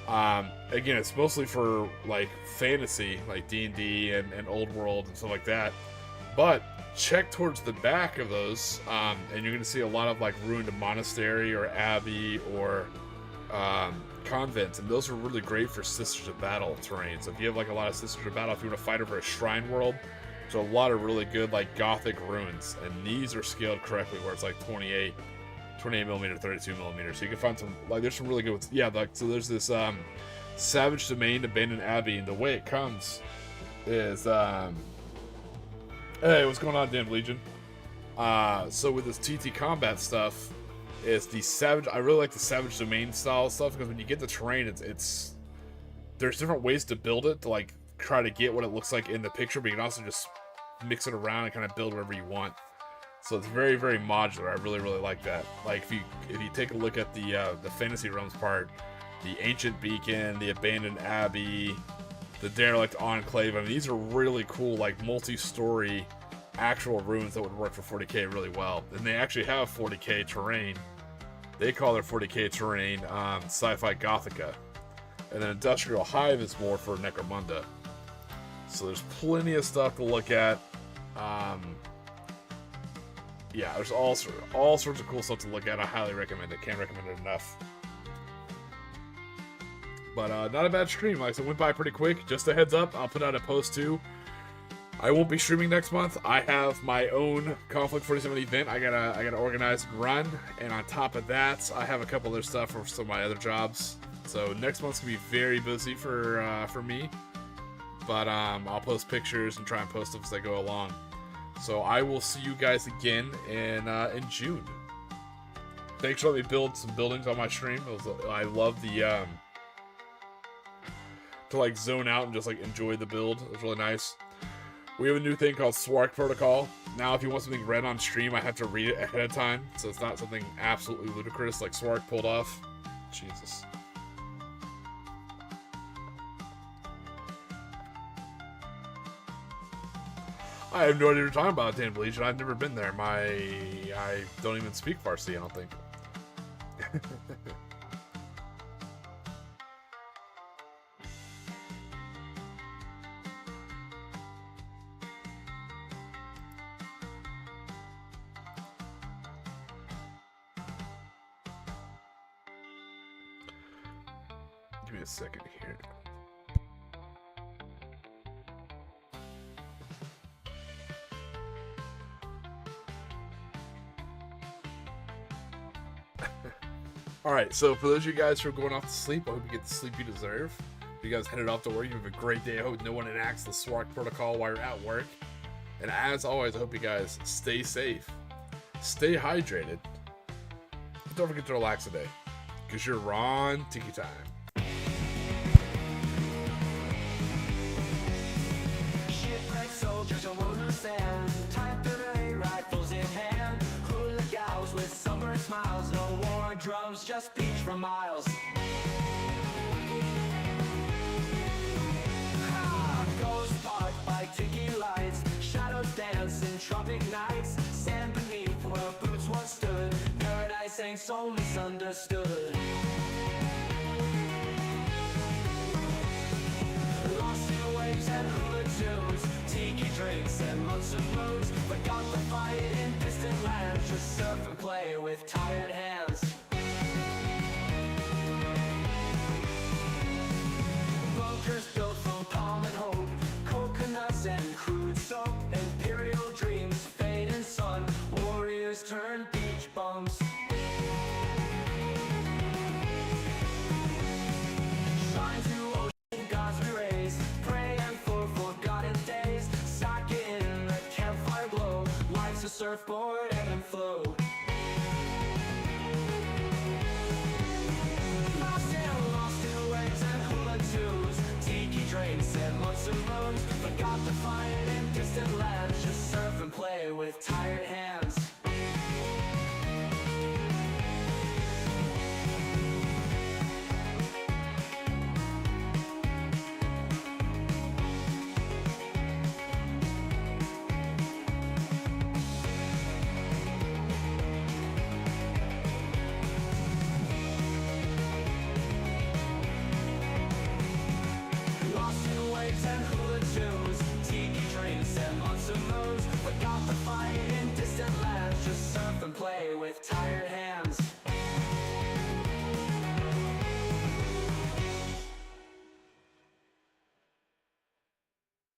again, it's mostly for like fantasy, like D&D and Old World and stuff like that. But check towards the back of those, and you're going to see a lot of like ruined monastery or abbey or convents, and those are really great for Sisters of Battle terrain. So if you have like a lot of Sisters of Battle, if you want to fight over a shrine world, there's a lot of really good like Gothic ruins, and these are scaled correctly where it's like 28 millimeter, 32 millimeter. So you can find some, like, there's some really good ones. Yeah, like, so there's this Savage Domain Abandoned Abbey, and the way it comes is hey, what's going on, Damn Legion? So with this TT Combat stuff, is the Savage, I really like the Savage Domain style stuff, because when you get the terrain, it's there's different ways to build it to like try to get what it looks like in the picture, but you can also just mix it around and kind of build whatever you want. So it's very, very modular. I really, really like that. Like if you take a look at the Fantasy Realms part, the Ancient Beacon, the Abandoned Abbey, the Derelict Enclave, I mean, these are really cool, like multi-story actual ruins that would work for 40k really well. And they actually have 40k terrain. They call their 40k terrain Sci-Fi Gothica. And then Industrial Hive is more for Necromunda. So there's plenty of stuff to look at. Yeah, there's all sorts of cool stuff to look at. I highly recommend it. Can't recommend it enough. But not a bad stream. Like I said, went by pretty quick. Just a heads up, I'll put out a post too. I won't be streaming next month. I have my own Konflikt 47 event I gotta organize and run. And on top of that, I have a couple other stuff for some of my other jobs. So next month's gonna be very busy for me. But I'll post pictures and try and post them as I go along. So I will see you guys again in June. Thanks for letting me build some buildings on my stream. I love the to like zone out and just like enjoy the build. It was really nice. We have a new thing called Swark Protocol. Now if you want something read on stream, I have to read it ahead of time. So it's not something absolutely ludicrous like Swark pulled off. Jesus. I have no idea what you're talking about, Dan Bleach, and I've never been there. I don't even speak Farsi, I don't think. Give me a second here. Alright, so for those of you guys who are going off to sleep, I hope you get the sleep you deserve. If you guys headed off to work, you have a great day. I hope no one enacts the Swark Protocol while you're at work. And as always, I hope you guys stay safe, stay hydrated, but don't forget to relax today, because you're on Tiki time. Shipwrecked soldiers on moon and sand, type today, rifles in hand, hula gals with summer smiles, no war drums, just beach for miles. Ghost Park by Tiki lights, shadows dance in tropic nights, sand beneath where boots once stood, paradise ain't so misunderstood. Lost in waves and hula tunes, tiki drinks and months of moons, forgot the fight in distant lands, just surf and play with tired hands. Bunkers built from palm and hope, coconut to surfboard and float. Lost in waves and hula tubes, tiki drinks and lonesome moons. Forgot to find in distant lands, just surf and play with tired hands.